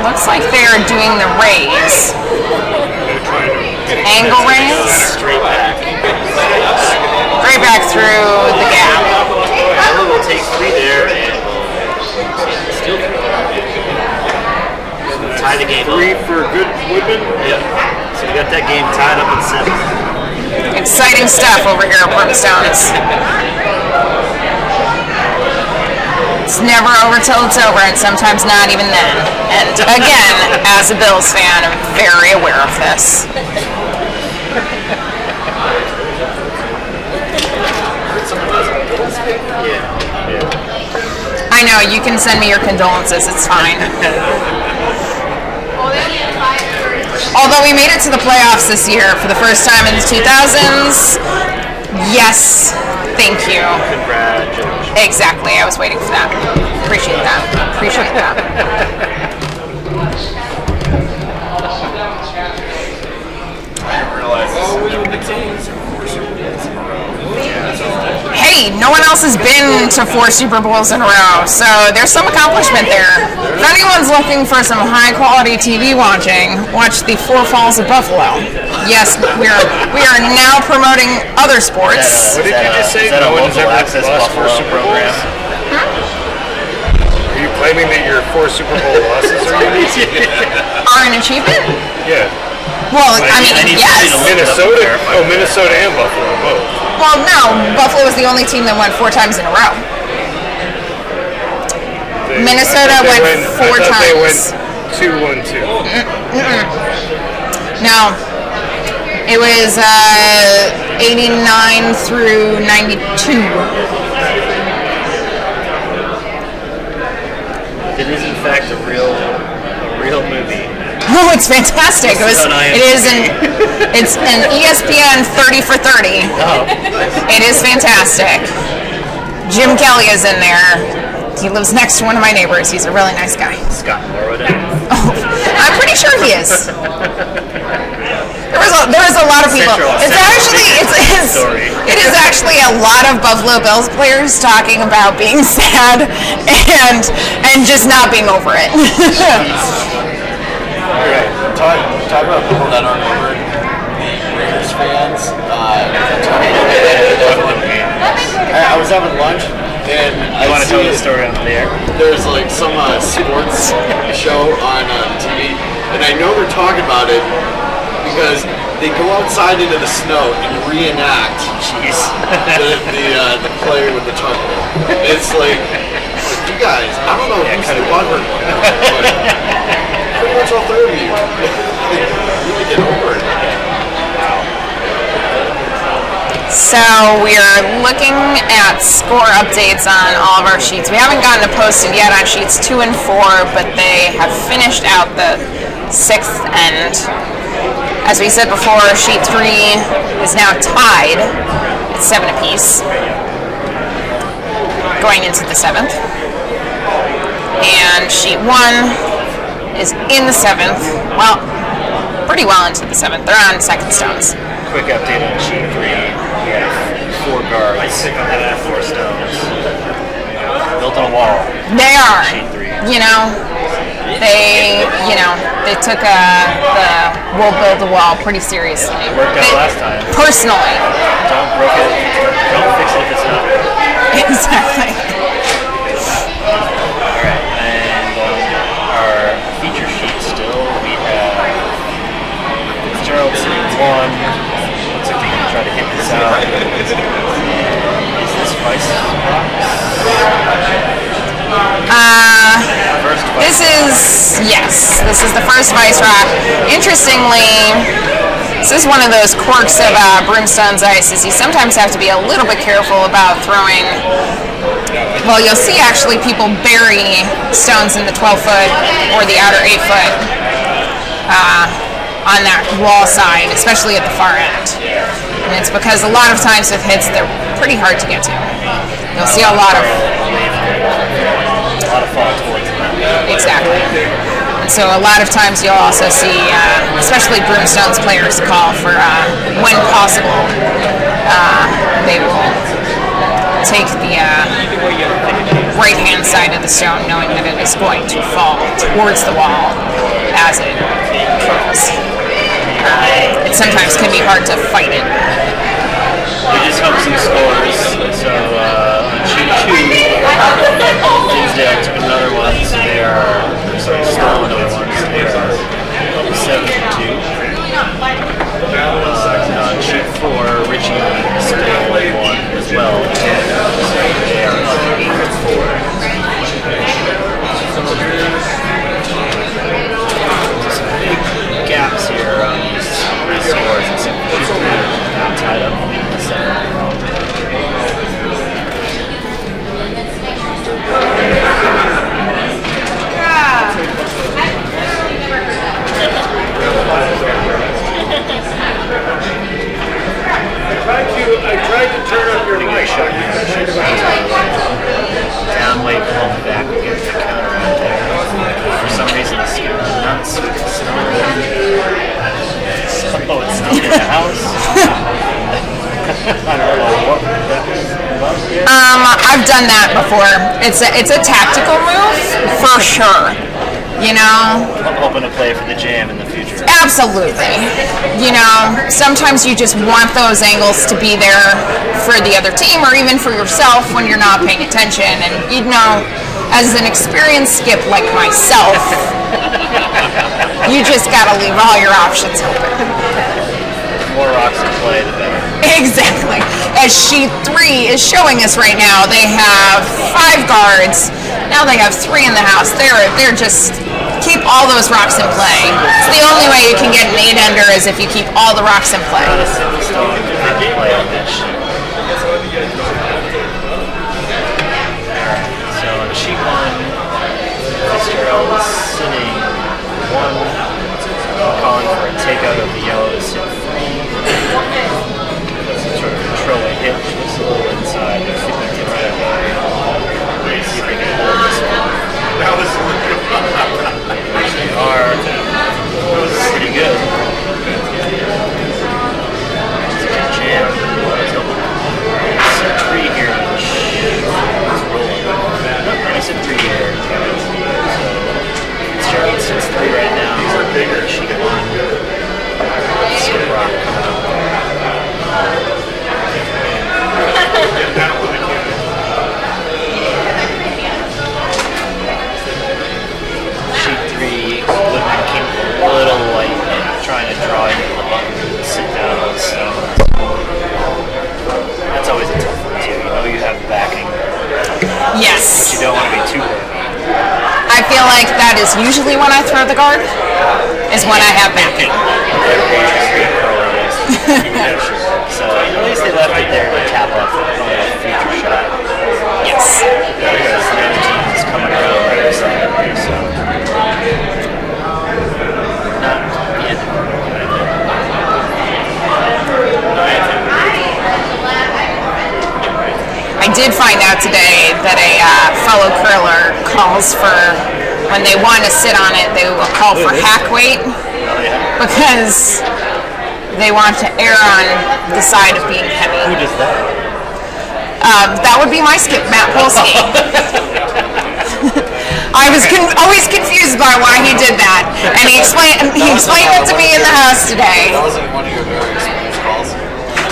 looks like they're doing the raise. Angle raise. Straight back. Straight back through the gap. Ella will take 3 there and steal 3. Tie the game up. 3 for good Woodman? Yep. So we got that game tied up at 7. Exciting stuff over here at Broomstones. It's never over till it's over, and sometimes not even then. And again, as a Bills fan, I'm very aware of this. Yeah. I know, you can send me your condolences, it's fine. Although we made it to the playoffs this year for the first time in the 2000s. Yes, thank you. Congratulations. Exactly, I was waiting for that. Appreciate that. Appreciate that. I didn't realize the teams are 4 Super Bowls in a row. Hey, no one else has been to 4 Super Bowls in a row, so there's some accomplishment there. If anyone's looking for some high-quality TV watching, watch the Four Falls of Buffalo. Yes, we are now promoting other sports. What did you just say? Is that a No one's local ever access lost 4 Buffalo Super Bowls? program? Are you claiming that your 4 Super Bowl losses are unique? Are an achievement? Yeah. Well, I mean, yes. Minnesota? Oh, Minnesota and Buffalo both. Well, no, Buffalo was the only team that won 4 times in a row. Minnesota went 4 I thought they went times. 2-1-2. No, it was 89 through 92. It is in fact a real movie. Oh, it's fantastic! It's an ESPN 30 for 30. Oh. It is fantastic. Jim Kelly is in there. He lives next to one of my neighbors. He's a really nice guy. Scott Morwood. Oh, I'm pretty sure he is. There was a lot of people. It is actually a lot of Buffalo Bills players talking about being sad and just not being over it. Alright, talk about people that aren't over it. The Raiders fans. I was having lunch and I want to tell the story on the air. There's like some sports show on TV, and I know they're talking about it because they go outside into the snow and reenact the player with the chuckle. It's like you guys, I don't know who's the butthurt one, but pretty much all 3 of you really get over it. So we are looking at score updates on all of our sheets. We haven't gotten it posted yet on sheets 2 and 4, but they have finished out the 6th end. As we said before, sheet 3 is now tied at 7 apiece, going into the 7th. And sheet 1 is in the 7th. Well, pretty well into the 7th. They're on second stones. Quick update on sheet 3. We have 4 guards and 4 stones. Built on a wall. They are. Sheet 3. They took the we'll build a wall pretty seriously. It worked out last time. Personally. Don't break it. Don't fix it if it's not broken. Exactly. Alright, and on our feature sheet still, we have Fitzgerald sitting 1. Looks like they're going to try to hit this out. And is this Vice Rocks? This is the first Vice Rock. Interestingly, this is one of those quirks of Broomstones ice, is you sometimes have to be a little bit careful about throwing. Well, you'll see actually people bury stones in the 12-foot or the outer 8-foot on that wall side, especially at the far end. And it's because a lot of times with hits, they're pretty hard to get to. You'll see a lot of fall towards them. Exactly. And so a lot of times you'll also see, especially Broomstones players, call for, when possible, they will take the right-hand side of the stone, knowing that it is going to fall towards the wall as it curls. It sometimes can be hard to fight it. It just helps in scores. So on sheet 2, Dinsdale took another one, so they are stole another one, so they are 7-2. On sheet 4, Richie stole one as well, so they are 8-4. Some big gaps here on these scores, except for sheet 3 now tied up in the 7th. I've done that before. It's a tactical move for sure. You know? I'm hoping to play for the jam in the future. Absolutely. You know, sometimes you just want those angles to be there for the other team or even for yourself when you're not paying attention. And you know, as an experienced skip like myself, you just gotta leave all your options open. The more rocks in play, the better. Exactly. As sheet 3 is showing us right now, they have 5 guards. Now they have 3 in the house. They're just keep all those rocks in play. It's the only way you can get an 8-ender is if you keep all the rocks in play. Not a single stone can play on that sheet. Alright, so on sheet 1, Fitzgerald is sitting 1, calling for a takeout of the yellow to sit 3. That's some sort of control a hit, just a little inside. They're 50 tips that way. See if they can hold this one. That was Which they are pretty good. It's a good jam. Set 3 here, which is rolling. I said 3 here. So Fitzgerald sits 3 right now. Sheet 1. Skip rock coming up there. Sheet 3, Woodman came a little light, trying to draw into the button and sit down on the stones. That's always a tough one too. You know you have backing, Yes. but you don't want to be too heavy. I feel like that is usually when I throw the guard, is when I have backing. So at least they left it there to tap off a future shot. Yes. Because the other team is coming around the other side here, so not the end of I did find out today that a fellow curler calls for, when they want to sit on it, they will call for hack weight because they want to err on the side of being heavy. Who does that? That would be my skip, Matt Polsky. I was always confused by why he did that, and he explained it to me in the house today. That wasn't one of your very experienced calls.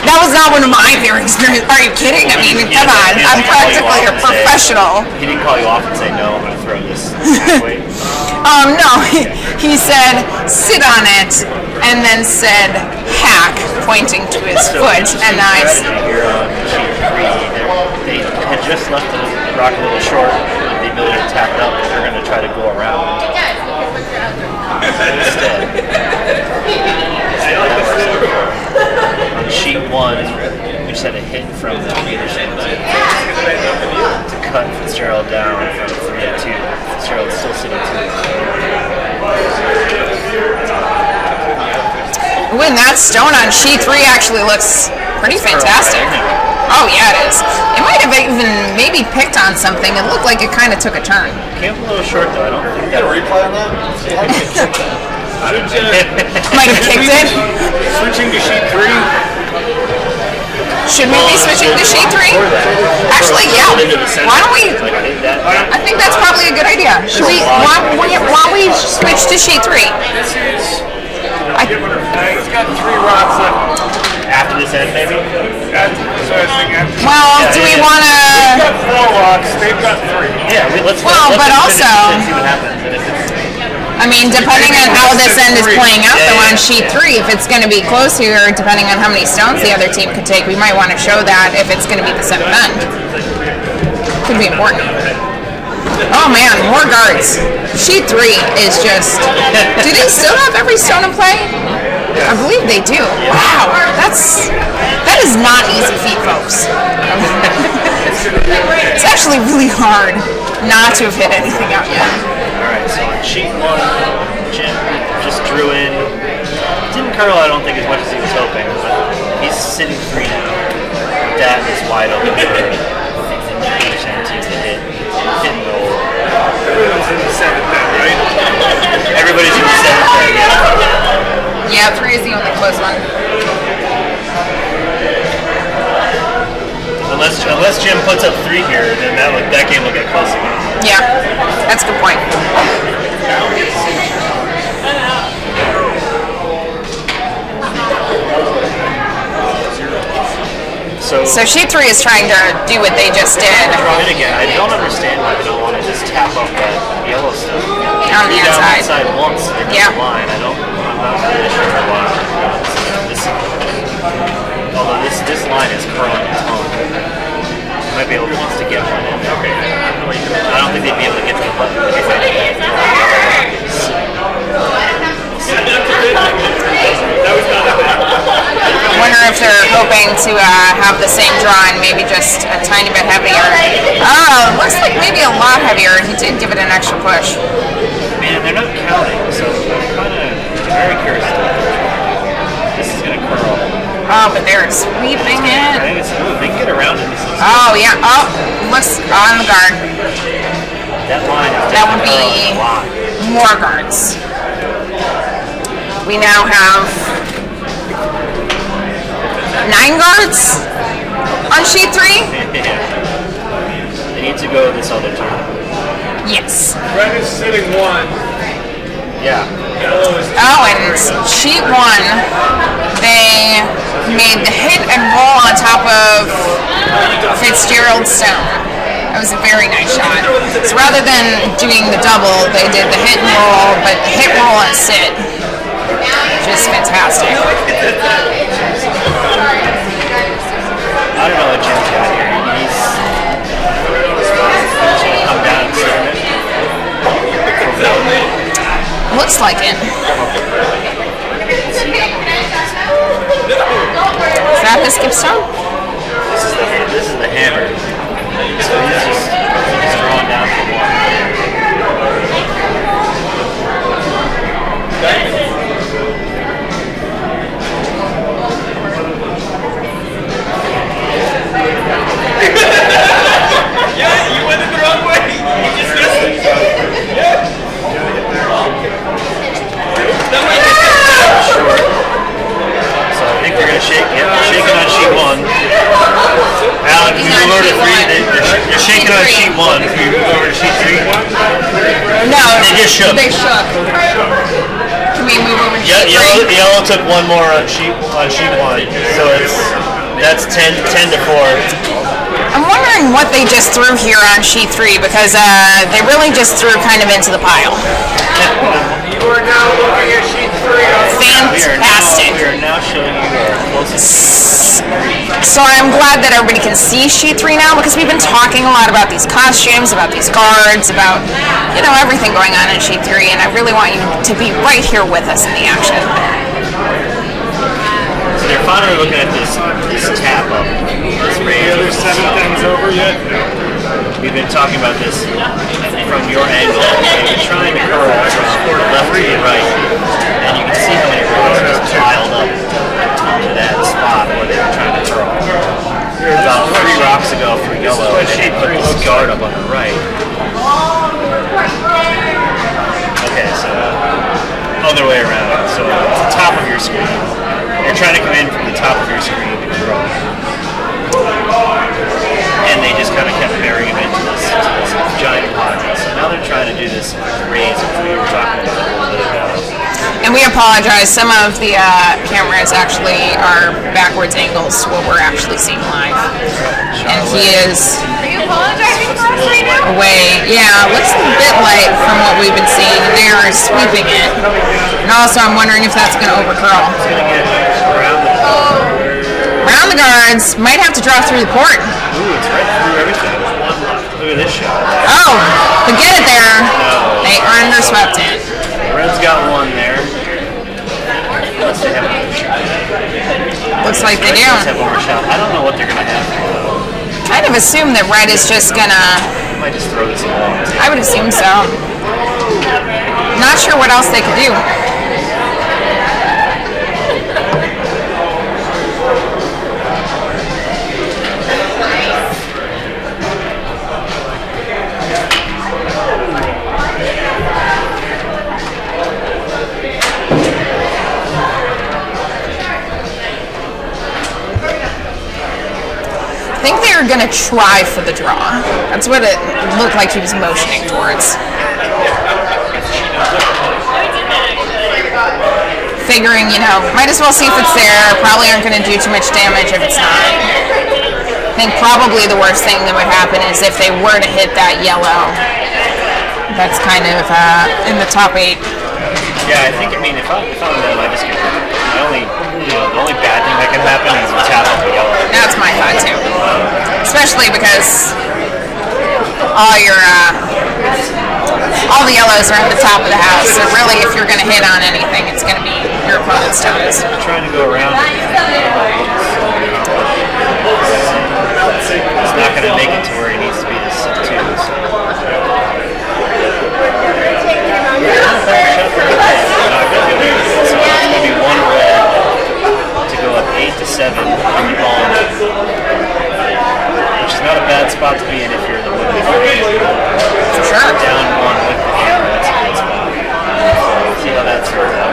That was not one of my very experiences. Are you kidding? I mean, come on. I'm practically a professional. He didn't call you off and say, no, I'm going to throw this halfway. No, he said, sit on it, and then said, hack, pointing to his foot, and I Here on sheet 3, they had just left the rock a little short with the ability to tap it up, but they're going to try to go around. Instead. On sheet 1, we just had a hit from the Peterson to cut Fitzgerald down from 3 to 2. Fitzgerald's still sitting 2. Ooh, and that stone on sheet 3 actually looks pretty fantastic. Oh yeah, it is. It might have even maybe picked on something. It looked like it kind of took a turn. Came up a little short though. I don't think that. Replay on that? Might have kicked it. Switching to sheet 3. Should we be switching to sheet 3? Actually, yeah. Why don't we? I think that's probably a good idea. Should we? Why don't we switch to sheet 3? This is. It's got 3 rocks left. After this end, maybe? So I think after. Well, do we want We've got to? 4 rocks. They've got 3. Yeah, let's Well, but finish also- and see what happens. And if it's, I mean, depending on how this end is playing out, though, on sheet 3, if it's going to be close here, depending on how many stones the other team could take, we might want to show that if it's going to be the 7th end. Could be important. Oh man, more guards. Sheet 3 is just. Do they still have every stone in play? I believe they do. Wow, that is not easy feat, folks. It's actually really hard not to have hit anything out yet. Alright, so on sheet 1, Jim just drew in. Didn't curl, I don't think, as much as he was hoping, but he's sitting 3 now. That is wide open for the Peterson team to hit and roll. Everyone's in the 7th then, right? Everybody's in the 7th end, yeah. Yeah, 3 is the only close one. Unless Jim puts up 3 here, sure, then that game will get close again. Yeah, that's a good point. So sheet 3 is trying to do what they just did. And again, I don't understand why they don't want to just tap up that yellow stuff. On the inside. Inside once in the line. I'm not really sure why. Although this line is curling a ton. You might be able to just to get one in there. I don't think they'd be able to get to the button. I wonder if they're hoping to have the same draw and maybe just a tiny bit heavier. Oh, it looks like maybe a lot heavier. He did give it an extra push. Man, they're not counting, so I'm kind of very curious. This is going to curl. Oh, but they're sweeping it. I think it's smooth. They can get around it. Oh, yeah. Oh, looks on the guard. That line is That would be more guards. We now have 9 guards on sheet 3. They need to go this other turn. Yes. Red is sitting 1. Yeah. Yellow is Oh, and sheet 1, they made the hit and roll on top of Fitzgerald's stone. That was a very nice shot. So rather than doing the double, they did the hit and roll, but hit, roll, and sit. Just fantastic. I don't know what Jim's got here. He's going to come down and sit in it. Looks like it. Is that the skip stone? This is the hammer. So he's just drawing down for 1. Yeah, you went it the wrong way. You just missed it. Yeah. Short. So I think they're going to shake it. Shaking on sheet 1. Alan, if you move over to 3, you're shaking on sheet 1. If you move over to sheet 3. No. They just shook. They shook. Can we move over to sheet 3? Yellow took 1 more on sheet 1. So that's 10 to 4. I'm wondering what they just threw here on sheet 3 because they really just threw kind of into the pile. You are now looking at sheet 3. Fantastic. We are now showing you our closest. So I'm glad that everybody can see sheet 3 now because we've been talking a lot about these costumes, about these guards, about, you know, everything going on in sheet 3, and I really want you to be right here with us in the action. So they're finally looking at this tap up. This range. The other 7 things over yet? We've been talking about this from your angle. They've been trying to curl from left to right, and you can see how many rocks just piled up to that spot where they were trying to curl. About 3 rocks ago for yellow, and they put this guard up on the right. Okay, so other way around. So at the top of your screen, you're trying to come in from the top of your screen to curl. And they just kind of kept burying him into this giant pot. So now they're trying to do this raise, which we were talking about a little bit ago. And we apologize, some of the cameras actually are backwards angles to what we're actually seeing live. And he is Are you apologizing for us right now? away. Yeah, looks a bit light from what we've been seeing. They are sweeping it. And also I'm wondering if that's going to overcurl. It's going to get around Round the guards, might have to draw through the port. Ooh, it's right through everything. There's 1 left. Look at this shot. Oh, but get it there. No. They underswept it. Red's got 1 there. Unless they have another shot. Looks like they do. Red does have 1 more shot. I don't know what they're going to have. Kind of assume that red is just gonna. They might just throw this along. I would assume so. Not sure what else they could do. I think they're going going to try for the draw. That's what it looked like he was motioning towards. Figuring, you know, might as well see if it's there. Probably aren't going to do too much damage if it's not. I think probably the worst thing that would happen is if they were to hit that yellow. That's kind of in the top 8. Yeah, I think, I mean, if I'm them, I just get the only bad thing that can happen is you tap on the yellow. That's my thought too. Especially because all the yellows are at the top of the house. So really, if you're going to hit on anything, it's going to be your opponent's stones. I'm trying to go around. He's not going to make it to where he needs to be to 6-2. So it's going to be one red to go up 8-7 on the ball, which is not a bad spot to be in if you're the winner. For sure. Down 1 with the hammer, that's a good spot. See how that turns out.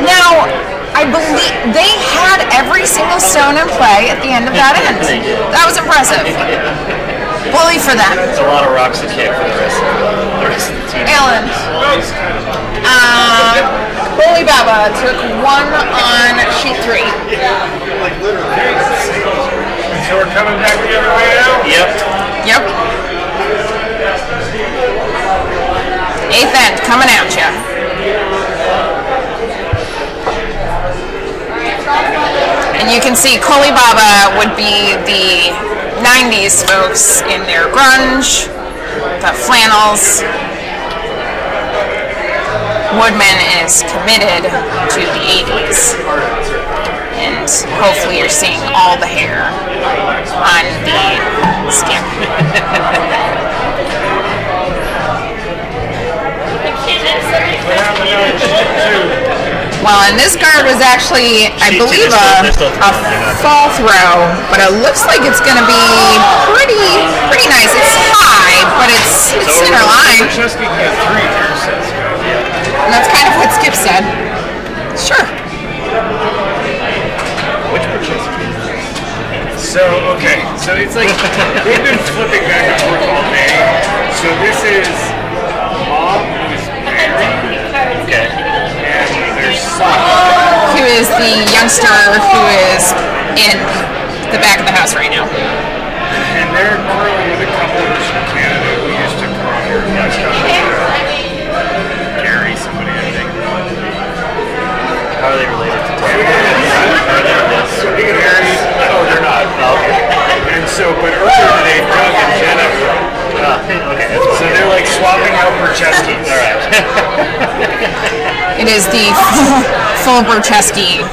Now, I believe they had every single stone in play at the end of that end. That was impressive. Bully for them. It's a lot of rocks to kick for the rest of the team. Alan. Bully Baba took 1 on sheet 3. So we're coming back the other way now? Yep. 8th end, coming at ya. And you can see Koli Baba would be the 90s folks in their grunge, the flannels. Woodman is committed to the 80s. And hopefully you're seeing all the hair on the skin. Well, and this guard was actually, I believe, a fall throw, but it looks like it's going to be pretty nice. It's high, but it's center line. And that's kind of what Skip said. Sure. So, okay, so it's like, they've been flipping back and forth all day. So this is Mom, who's married. Okay. And there's son. Who is the youngster who is in the back of the house right now. And they're curling with a couple from Canada who used to curl here. Gary, somebody, I think. How are they related to Doug? Gary, no, they're not. Oh, okay. And so, but earlier today, Doug and Jenna. Okay. So they're like swapping out Bercheskis. All right. It is the full Brocheski.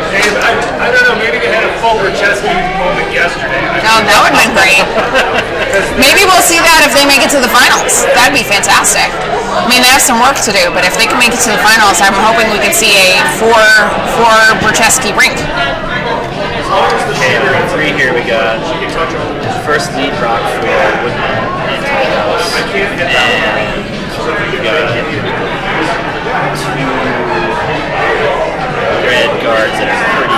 I don't know, maybe they had a full Bercheski moment yesterday. Oh, that would have been great. Maybe we'll see that if they make it to the finals. That'd be fantastic. I mean, they have some work to do, but if they can make it to the finals, I'm hoping we can see a four Brocheski rink. Okay, room 3 here we got first lead rock for Woodman into the house. And we got 2 red guards that are pretty.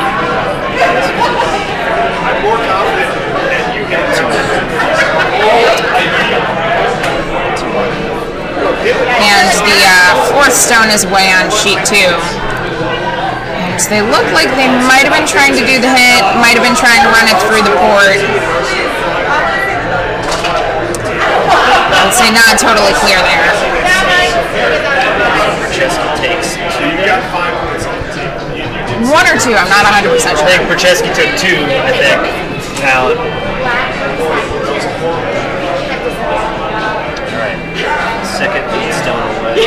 I'm more confident that you got 2 And the 4th stone is way on sheet 2. And they look like they might have been trying to do the hit, might have been trying to run it through the port. I'd say not totally clear there. Bercheski takes 2 there. 1 or 2, I'm not 100% sure. I think Bercheski took 2, I think. Allen. Alright. Second lead stone away.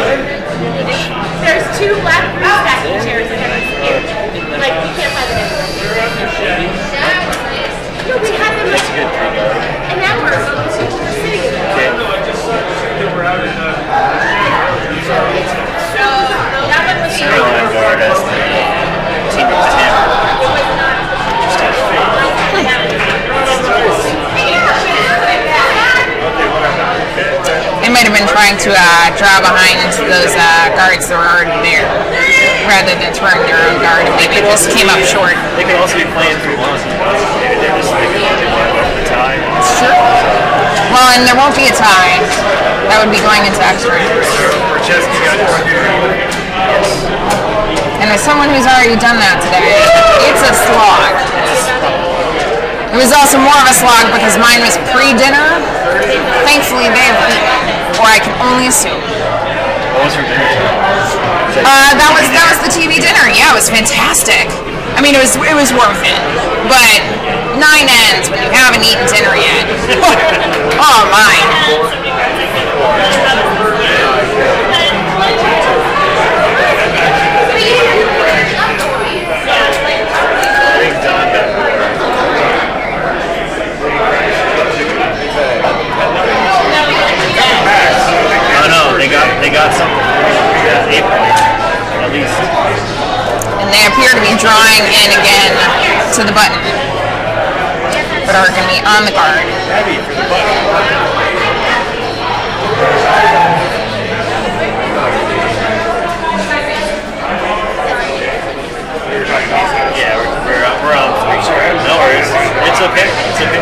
There's 2 black stacking chairs in every here. Like, you can't find them anywhere. No, we had them. That's a good 3 guard. An hour ago. Sitting in there. Okay. Center line guard as the team with the hammer. They might have been trying to draw behind those guards that were already there. rather than throwing their own guard, and maybe just came up short. They could also be playing through one. Maybe they're just like, they want to go for the tie. Sure. Well, and there won't be a tie. That would be going into extra. And as someone who's already done that today, it's a slog. It was also more of a slog because mine was pre-dinner. Thankfully, they have eaten, or I can only assume. What was your dinner? That was the TV dinner. Yeah, it was fantastic. I mean, it was worth it. But 9 ends when you haven't eaten dinner yet. Oh my. They got something. Yeah, 8 points, at least. And they appear to be drawing in again to the button, but are going to be on the guard. Heavy for the button. Yeah, we're on 3. No worries. It's okay. It's okay.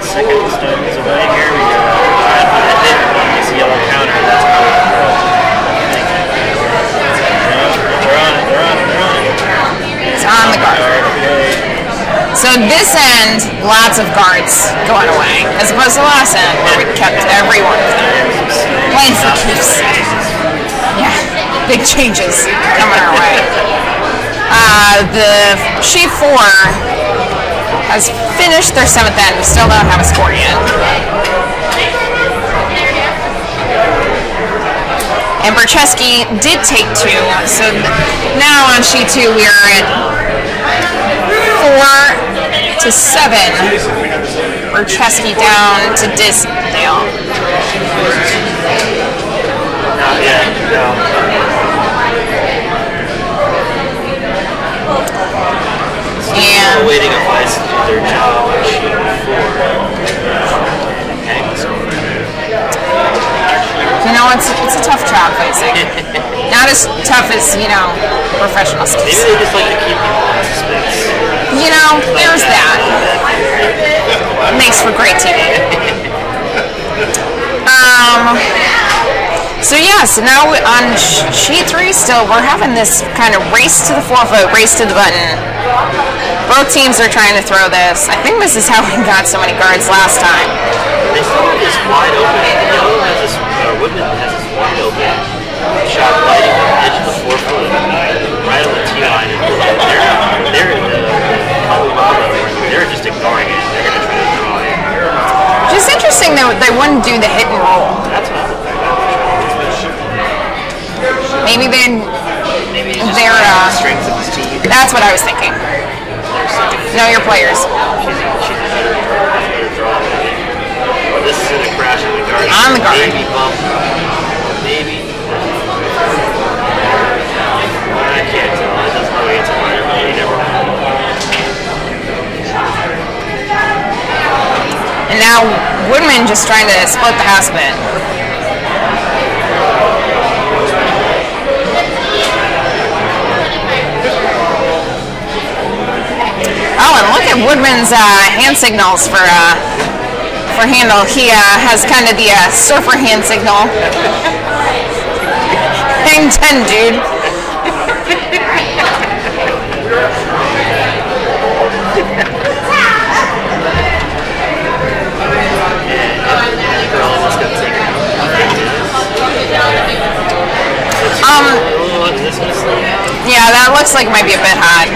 Second stones away. Here we go. It's a yellow counter. That's cool. They're on it. It's on the guard. So this end, lots of guards going away, as opposed to last end where we kept every one of them. Playing for keeps. Yeah, big changes coming our way. The Sheep 4 has finished their 7th end. We still don't have a score yet. And Bercheski did take 2, so now on sheet 2 we are at 4 to 7. Bercheski down to Disdale. Not yet, no. And waiting on Vice to do their job on sheet 4. And hang the score. you know, it's a tough job facing. Not as tough as, you know, professional skis. Maybe they just like to keep people in suspense. You know, there's that. It makes for great TV. So yeah, so now on sheet 3 still, we're having this kind of race to the 4-foot, race to the button. Both teams are trying to throw this. I think this is how we got so many guards last time. They still have this wide open. Yellow has this, Woodman has this wide open shot lighting on the edge of the 4-foot, right on the tee line. And they're in the they're just ignoring it. They're going to try to draw it. Just interesting that they wouldn't do the hit and roll. That's what Maybe they're strengths of his team. That's what I was thinking. Know your players. She's a better draw. Oh, this is going to crash on the guard. On the guard. Maybe bump. Maybe. I can't tell. It doesn't look like it's a minor. Maybe never mind. And now Woodman just trying to split the house a bit. Oh, and look at Woodman's hand signals for handle. He has kind of the surfer hand signal. Hang 10, dude. Yeah, that looks like it might be a bit hot.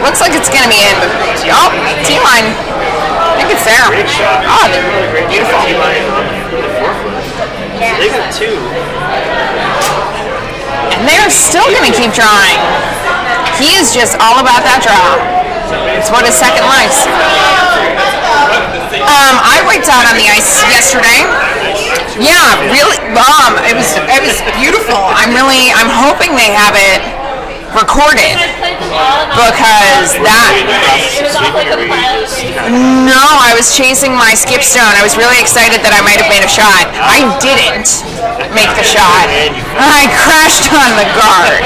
Looks like it's gonna be in, but oh, T-line. I think it's there. Oh, they're beautiful. They got 2. And they're still gonna keep drawing. He is just all about that draw. It's what his second likes. I worked out on the ice yesterday. Yeah, really. It was beautiful. I'm hoping they have it recorded because that. No, I was chasing my skip stone. I was really excited that I might have made a shot. I didn't make the shot. I crashed on the guard.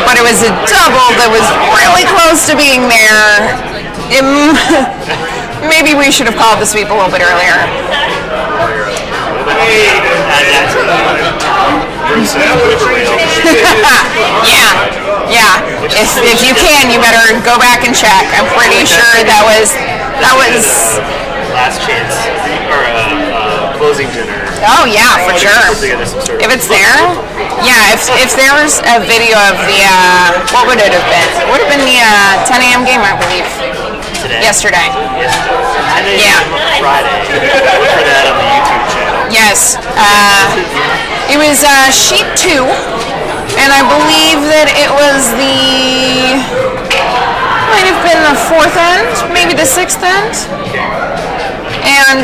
But it was a double that was really close to being there. Maybe we should have called the sweep a little bit earlier. Yeah. If you can, you better go back and check. I'm pretty sure that was last chance or closing dinner. Oh yeah, for sure. If it's there, yeah. If there's a video of the what would it have been? It would have been the 10 a.m. game, I believe. Today? Yesterday. 10 a.m. Yeah. Friday. Look for that on the YouTube channel. Yes. It was sheet 2, and I believe that it was might have been the 4th end, maybe the 6th end, and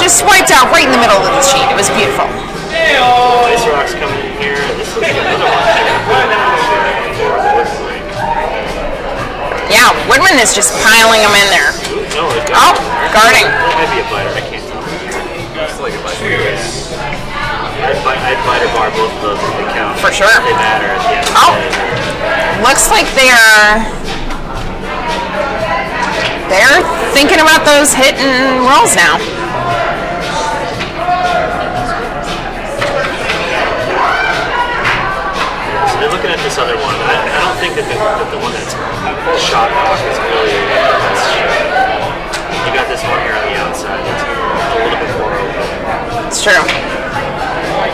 just swiped out right in the middle of the sheet. It was beautiful. Ice Rock's coming in here. This is another one. Yeah, Woodman is just piling them in there. Oh, guarding. That might be a biter. I can't tell. It's like a biter. I'd bite or bar both of those if they count. For sure. They matter at the end. Oh, looks like they're thinking about those hit and rolls now. So they're looking at this other one. I don't think that the one that's shot off is really the best shot. You got this one here on the outside that's a little bit more open. It's true.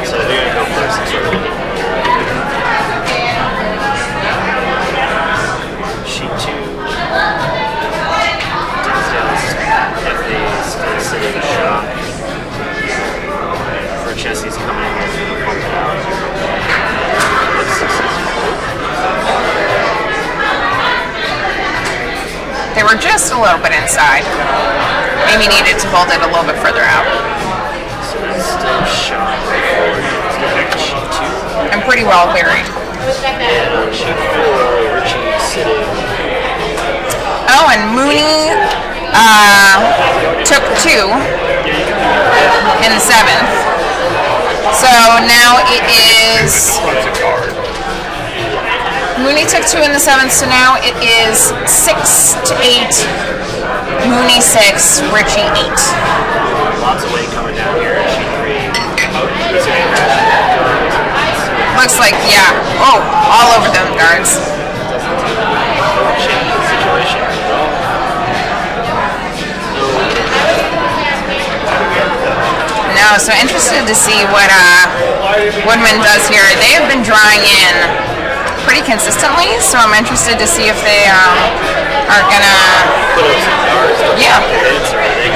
So they're going to go first. Sheet 2. Dinsdale's FA's sitting shot. For Chelsea's coming in and pump it out. They were just a little bit inside. Maybe needed to hold it a little bit further out. So that's still shot for sheet 2. I'm pretty well buried. And on sheet 4, Richie's sitting. Oh, and Mooney took 2 in the 7th. So now it is. Mooney took 2 in the 7th, so now it is 6-8. Mooney 6, Richie 8. Lots of weight coming down here at sheet 3. Looks like, yeah. Oh, all over them guards. Situation. No, so interested to see what Woodman does here. They have been drawing in pretty consistently, so I'm interested to see if they are gonna. Yeah.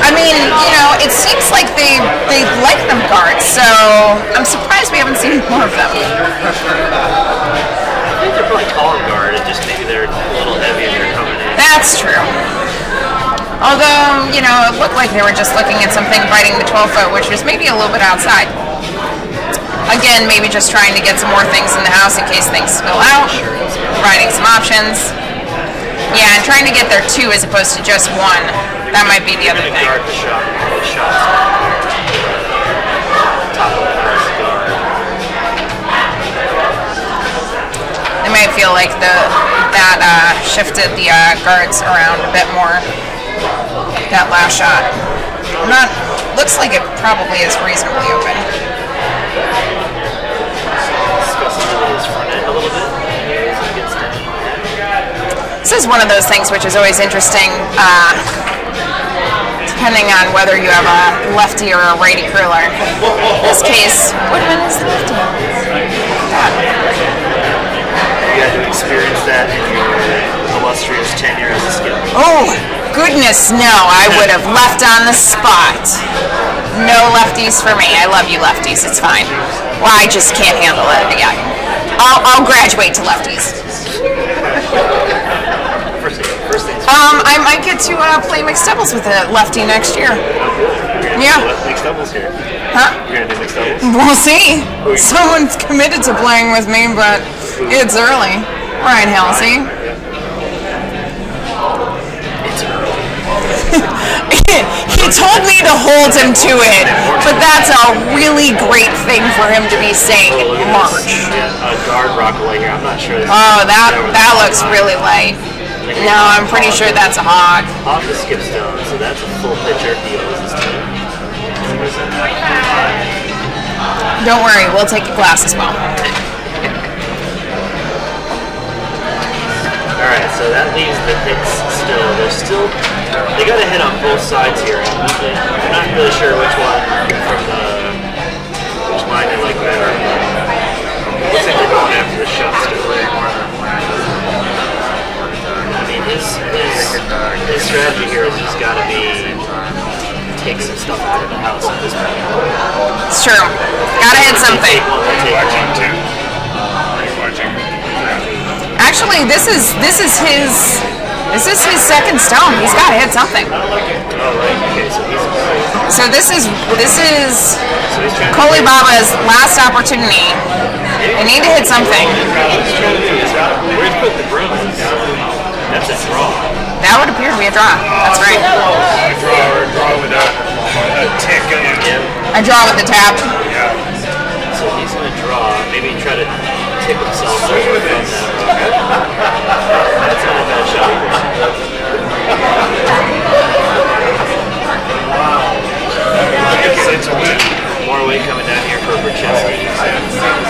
I mean, it seems like they like them guards, so I'm surprised we haven't seen more of them. I think they're probably calling guard, and just maybe they're a little heavy and they're coming in. That's true. Although, it looked like they were just looking at something biting the 12-foot, which was maybe a little bit outside. Again, maybe just trying to get some more things in the house in case things spill out, providing some options. Yeah, and trying to get their 2 as opposed to just 1. That might be the other thing. Guard the shot. The shots. Top of the press guard. They might feel like that shifted the guards around a bit more. That last shot. Looks like it probably is reasonably open. This is one of those things which is always interesting, depending on whether you have a lefty or a righty curler. In this case, Woodman is the lefty. You had to experience that in your illustrious tenure as a skip. Oh, goodness, no. I would have left on the spot. No lefties for me. I love you lefties. It's fine. Well, I just can't handle it. Yeah. I'll graduate to lefties. First things. I might get to play mixed doubles with a lefty next year. Yeah. Mixed doubles here. Huh? You're gonna do mixed doubles? We'll see. Someone's committed to playing with me, but food. It's early. Right, Halsey? It's early. He told me to hold him to it, but that's a really great thing for him to be saying Oh, look in at March. this. Yeah, a guard rockaway here. I'm not sure. Oh, that looks really light. No, I'm pretty sure that's a hog. Off the skip stone, so that's a full pitcher. He owes his team. Don't worry, we'll take a glass as well. Alright, so that leaves the hits still. They got a hit on both sides here. I'm not really sure which one which line they like better. Looks like they're going after the shot still. I mean, his strategy here is he's got to take some stuff out of the house at this point. It's true. Gotta hit something. Watching too. You're watching. Actually, this is his second stone. He's gotta hit something. Oh, right. Okay, So this is so he's trying Koli Baba's last opportunity. They need to hit something. where's put the Bruins? That's a draw. That would appear to be a draw. That's right. Draw with a tick. I draw with the tap. So he's going to draw, maybe try to tip himself over from that. That's not a bad shot. More weight coming down here for Brzezinski.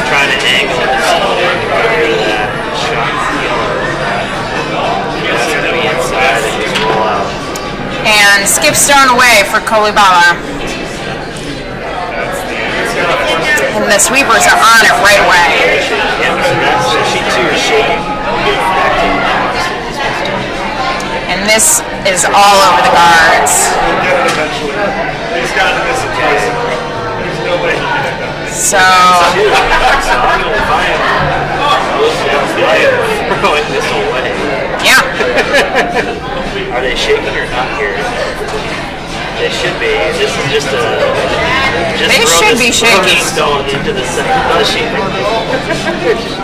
Trying to angle himself to get rid of that shot. That's going to be inside and just roll out. And skip stone away for Koli Baba. And the sweepers are on it right away. Yeah, so that's sheet 2 is shaking. And this is all over the guards. He's got to miss it twice. There's no way he can end up. So I'm going to buy him. Throwing this away. yeah. Are they shaking or not here? They should be. This is just a. They should be throw shaking. this stone into the second sheet.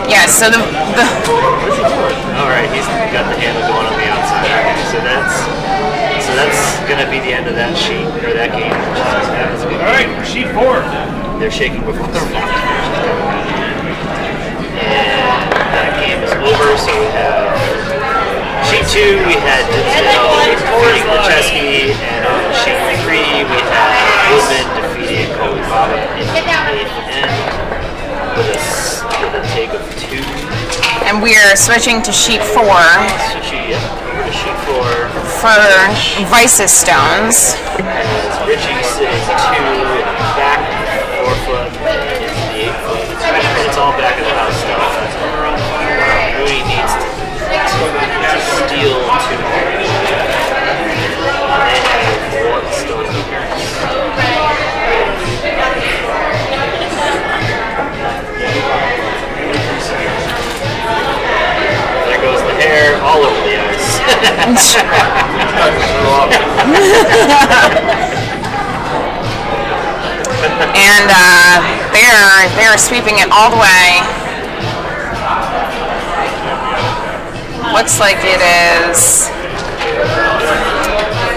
Yeah, so the What's he doing? All right, he's got the handle going on the outside. Okay, so that's gonna be the end of that sheet or that game. All right, sheet 4. They're shaking before the rock. And that game is over. So we have sheet 2. We had defeating Brzezinski, and on sheet 3 we had Woodman defeating Koli Baba in the 8th end with a take of 2. and we are switching to sheet 4 So over to sheet 4. for Vice's stones. As Richie sitting 2 in the back, 4 foot, and into the 8 foot. It's all back of the house stuff. Mooney needs to steal 2. They have 1 stone here. There goes the hair all over the ice. And they're sweeping it all the way. Looks like it is.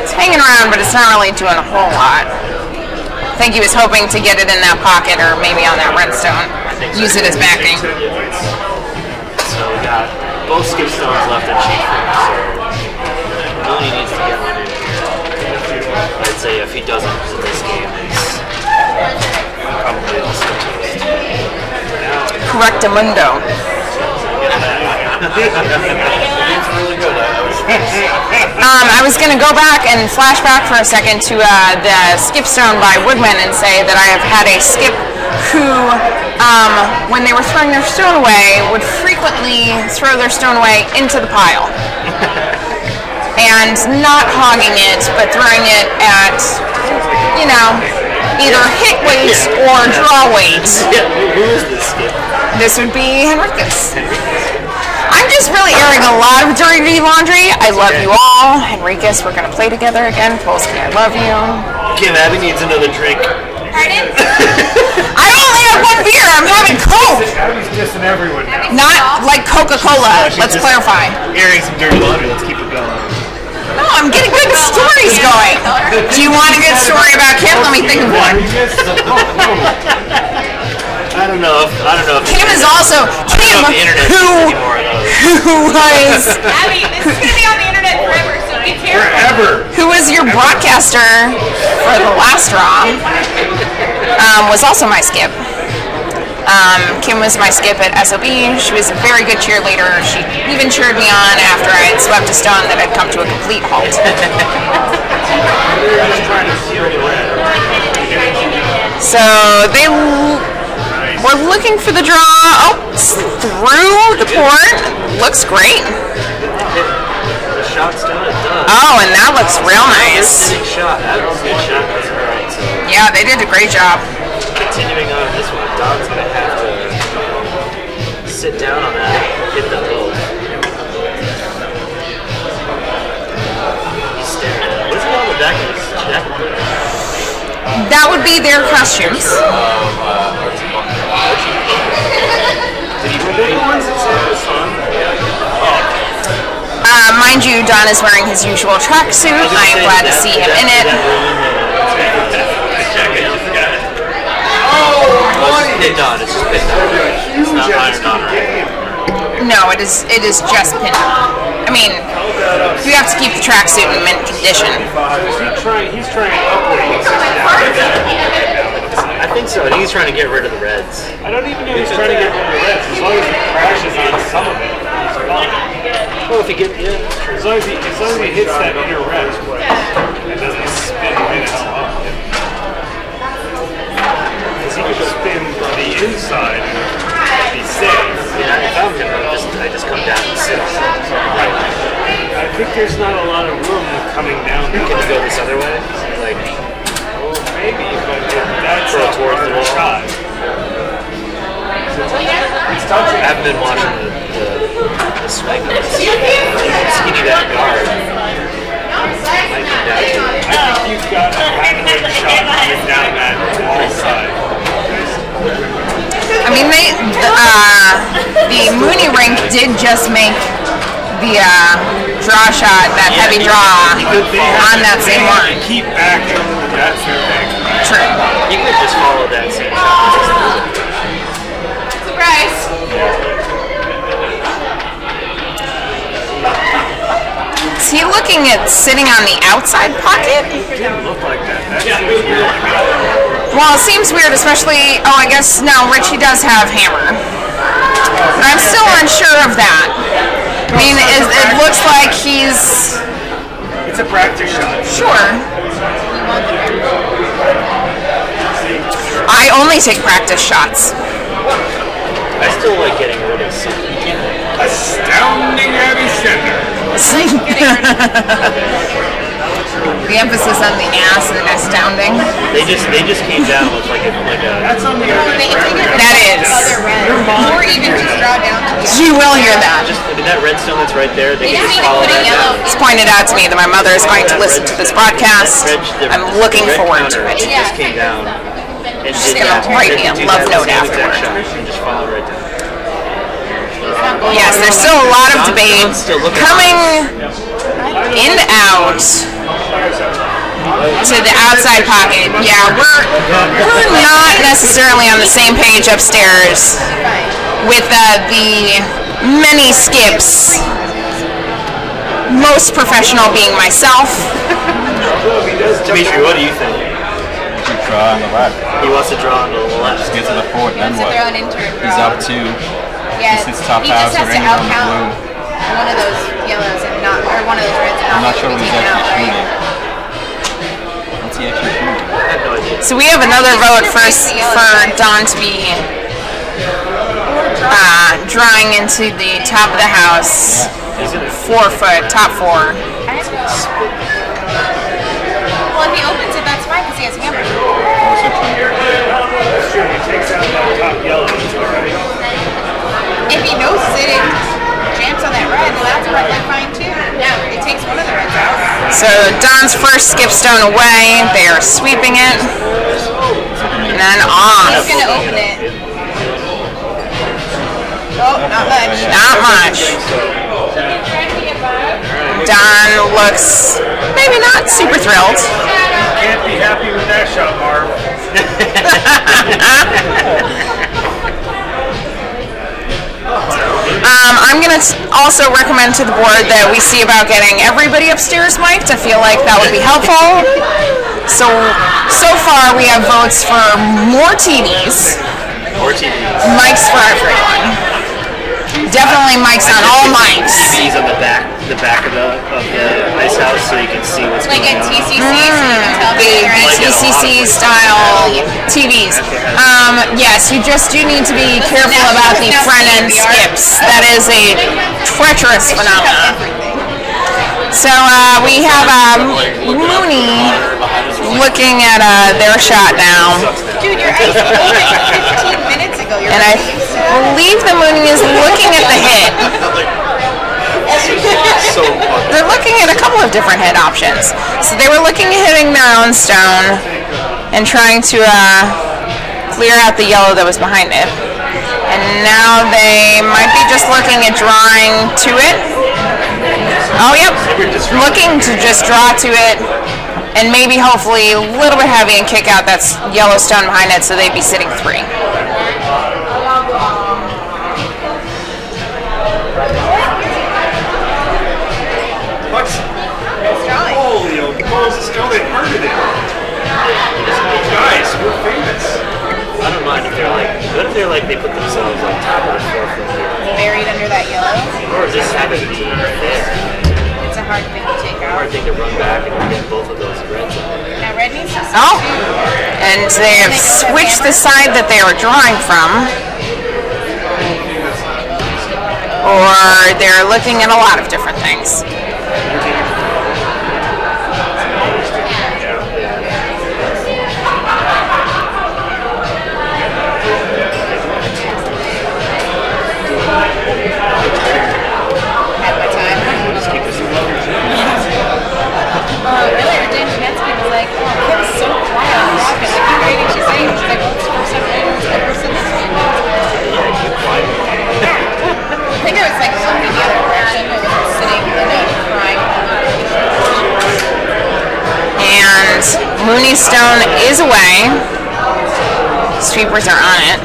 It's hanging around, but it's not really doing a whole lot. I think he was hoping to get it in that pocket or maybe on that redstone. Use it as backing. So we got both skip stones left in sheet 4. So Mooney needs to get one in here. I'd say if he doesn't in this game, he's probably also toast. Correctamundo. It's really good. I was going to go back and flash back for a second to the skip stone by Woodman and say that I have had a skip who, when they were throwing their stone away, would frequently throw their stone away into the pile. And not hogging it, but throwing it at, either hit weight or draw weight. Yeah, who is this skip? This would be Henricus. I'm just really airing a lot of dirty laundry. I love you all. Henricus, we're going to play together again. Polsky, I love you. Kim Abby needs another drink. Pardon? I only have had one beer. I'm having Coke. Abby's dissing everyone now. Not like Coca-Cola. Let's clarify. Airing some dirty laundry. Let's keep it going. No, I'm getting good stories going. Do you want a good story about Kim? Let me think of one. I don't know if Kim is also Kim, the internet who was Abby, this is going to be on the internet forever, so be careful. Forever. who was your broadcaster for the last Raw. Was also my skip. Kim was my skip at SOB. She was a very good cheerleader. She even cheered me on after I had swept a stone that had come to a complete halt. So they were looking for the draw. Oh, through the port. Looks great. the shot's done. It does. Oh, and that looks real nice. Big shot. That was a good shot. That's all right. So Yeah, they did a great job. continuing on this one, Don's gonna have to sit down on that, hit the low. He's staring at it. What is it on the back of his jacket? That would be their costumes. Did he remove the ones that said the sun? Mind you, Don is wearing his usual tracksuit. I am glad to see him in it. Pinned on. It's just pinned on. It's not ironed on right. No, it is just pinned on. I mean, you have to keep the tracksuit in mint condition. He's trying upwards. I think so. I think he's trying to get rid of the reds. I don't even know he's trying to get rid of the reds. As long as he crashes on some of it, he's fine. Well, if he gets As long as he hits that inner red and doesn't spin way the hell up. Because he could spin the inside and be safe. Yeah, if I'm him, I just come down and sit. Right. I think there's not a lot of room coming down. Can you go this other way? Like, Well, maybe, but that's Throw a towards the harder wall. shot. I haven't been watching the swing of this. Skinny that guard. Might come down to it. I think you've got a halfway shot coming down that wall side. I mean, the Mooney rink did just make the draw shot, that heavy draw, on that same line. Keep backing. That's their thing. True. You could just follow that same shot. Surprise. Is he looking at sitting on the outside pocket? It didn't look like that. That seems weird. Well, it seems weird, especially, oh, I guess, no, Richie does have hammer. But I'm still unsure of that. I mean, it looks like he's... It's a practice shot. Sure. I only take practice shots. I still like getting rid of some. Astounding Abby Sender. The emphasis on the ass and astounding. They just came down with like a That's on the other That is. Or even just draw down to the You will hear that. I mean that redstone that's right there. They can just just need to follow put a that yellow. down. It's pointed out to me that my mother is going to listen to this broadcast. I'm looking forward to it. It just came down. And She's gonna write me a love note afterward. Just follow right down. Yes, there's still a lot of debate coming in and out to the outside pocket. Yeah, we're not necessarily on the same page upstairs with the many skips. Most professional being myself. Dimitri, what do you think? Keep draw on the left. He wants to draw on the left. Just get to the fort, then So what? throw an intern. He's up to Yeah, his top he house just has or to anywhere on the outcount blue. one of those yellows and not, or one of those reds and I'm not not sure what be he's taken out, actually right? shooting. What's he actually shooting? I have no idea. So we have another vote for Don to be drawing into the top of the house. 4 foot, top 4. Well, if he opens it, that's fine because he has hammer. That's true. He takes out that top yellow. It's all right. If he noses it and jams on that red, well, that's probably fine too. No, it takes one of the reds out. So Don's first skip stone away. They are sweeping it. And then off. He's going to open it. Oh, not much. Not much. Don looks maybe not super thrilled. Can't be happy with that shot, Marv. I'm going to also recommend to the board that we see about getting everybody upstairs mic'd. I feel like that would be helpful. So far we have votes for more TVs. More TVs. Mics for everyone. Definitely mics on all mics. TVs on the back of the ice house, so you can see what's Like going a on. TCC, so you can tell Big me TCC style TVs. Yes, you just do need to be careful about the front end skips. That is a treacherous phenomenon. So we have Mooney looking at their shot now. Dude, your ice like 15 minutes ago. And I believe the Mooney is looking at the hit. They're looking at a couple of different hit options. So they were looking at hitting their own stone and trying to clear out the yellow that was behind it. And now they might be just looking at drawing to it. Oh, yep. Looking to just draw to it and maybe hopefully a little bit heavy and kick out that yellow stone behind it so they'd be sitting 3. What? Holy Moses, no, they murdered it. Guys, we're famous. I don't mind if they're like, what if they're like, they put themselves on top of the floor from here? Buried under that yellow. Or just have it be there. It's a hard thing to take out. Hard thing to run back and get both of those reds on there. Now red needs to Oh, and they have switched the side that they were drawing from. Or they're looking at a lot of different things. Earlier, James Gatsby was like, oh, Kim is so quiet on the rocket. Like, you reading she's saying, she's like, oh, it's for some reason, it's the person that's doing it. I think I was like looking the other direction, I was sitting in a crying. And Mooney Stone is away. Sweepers are on it.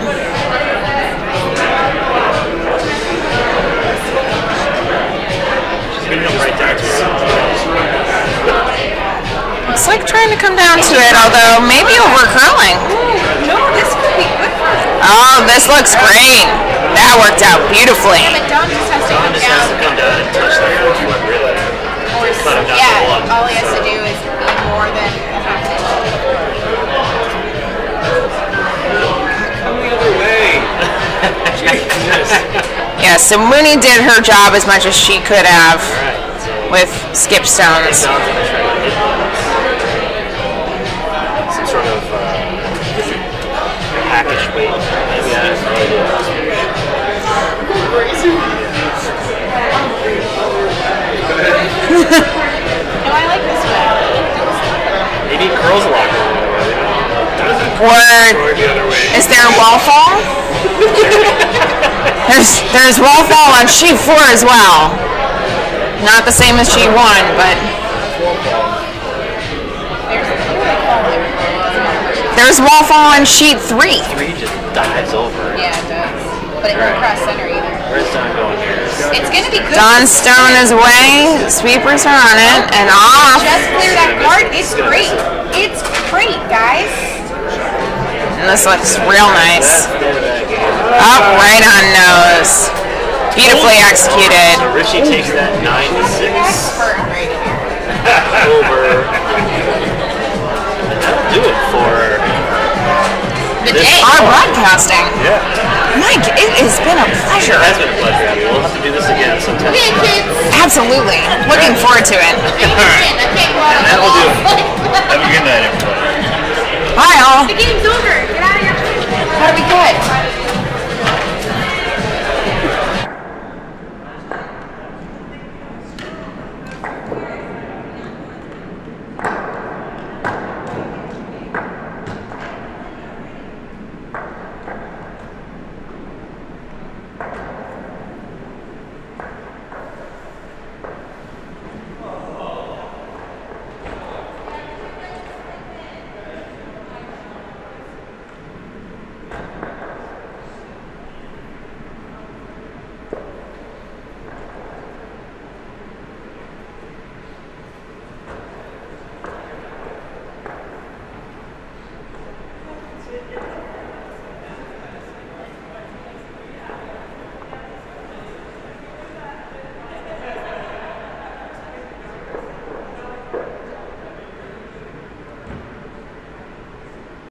It's like trying to come down to it, although maybe over curling. No, this could be good for us. Oh, this looks great. That worked out beautifully. But Don just has to Don come just has to come down and touch that foot really. Cut him down to the lung. All he has to do is be more than a half inch. Come the other way. Jesus. Yeah, so Mooney did her job as much as she could have with skip stones. Don's gonna try to hit some sort of package weight. Maybe I have no idea. No, I like this one. Maybe it curls a lot more. Or is there a wall fall? There's wall fall on sheet 4 as well. Not the same as sheet 1, but there's wall fall on sheet 3. 3 just dives over. Yeah, it does. But it won't cross center either. Where's Don going here? It's going to be good. Don Stone is away. Sweepers are on it and off. Just clear that card. It's great. It's great, guys. And this looks real nice. Up right on nose. Beautifully executed. So Richie takes that 9-6 Perfect right here. over. And that'll do it for The this day. Our broadcasting. Yeah. Mike, it has been a pleasure. It has been a pleasure. We'll have to do this again sometime. Okay, kids. Absolutely. Looking forward to it. I can't go out on That the will do wall. it. Have a good night, everybody. Bye all. The game's over. Get out of here. That'll be good.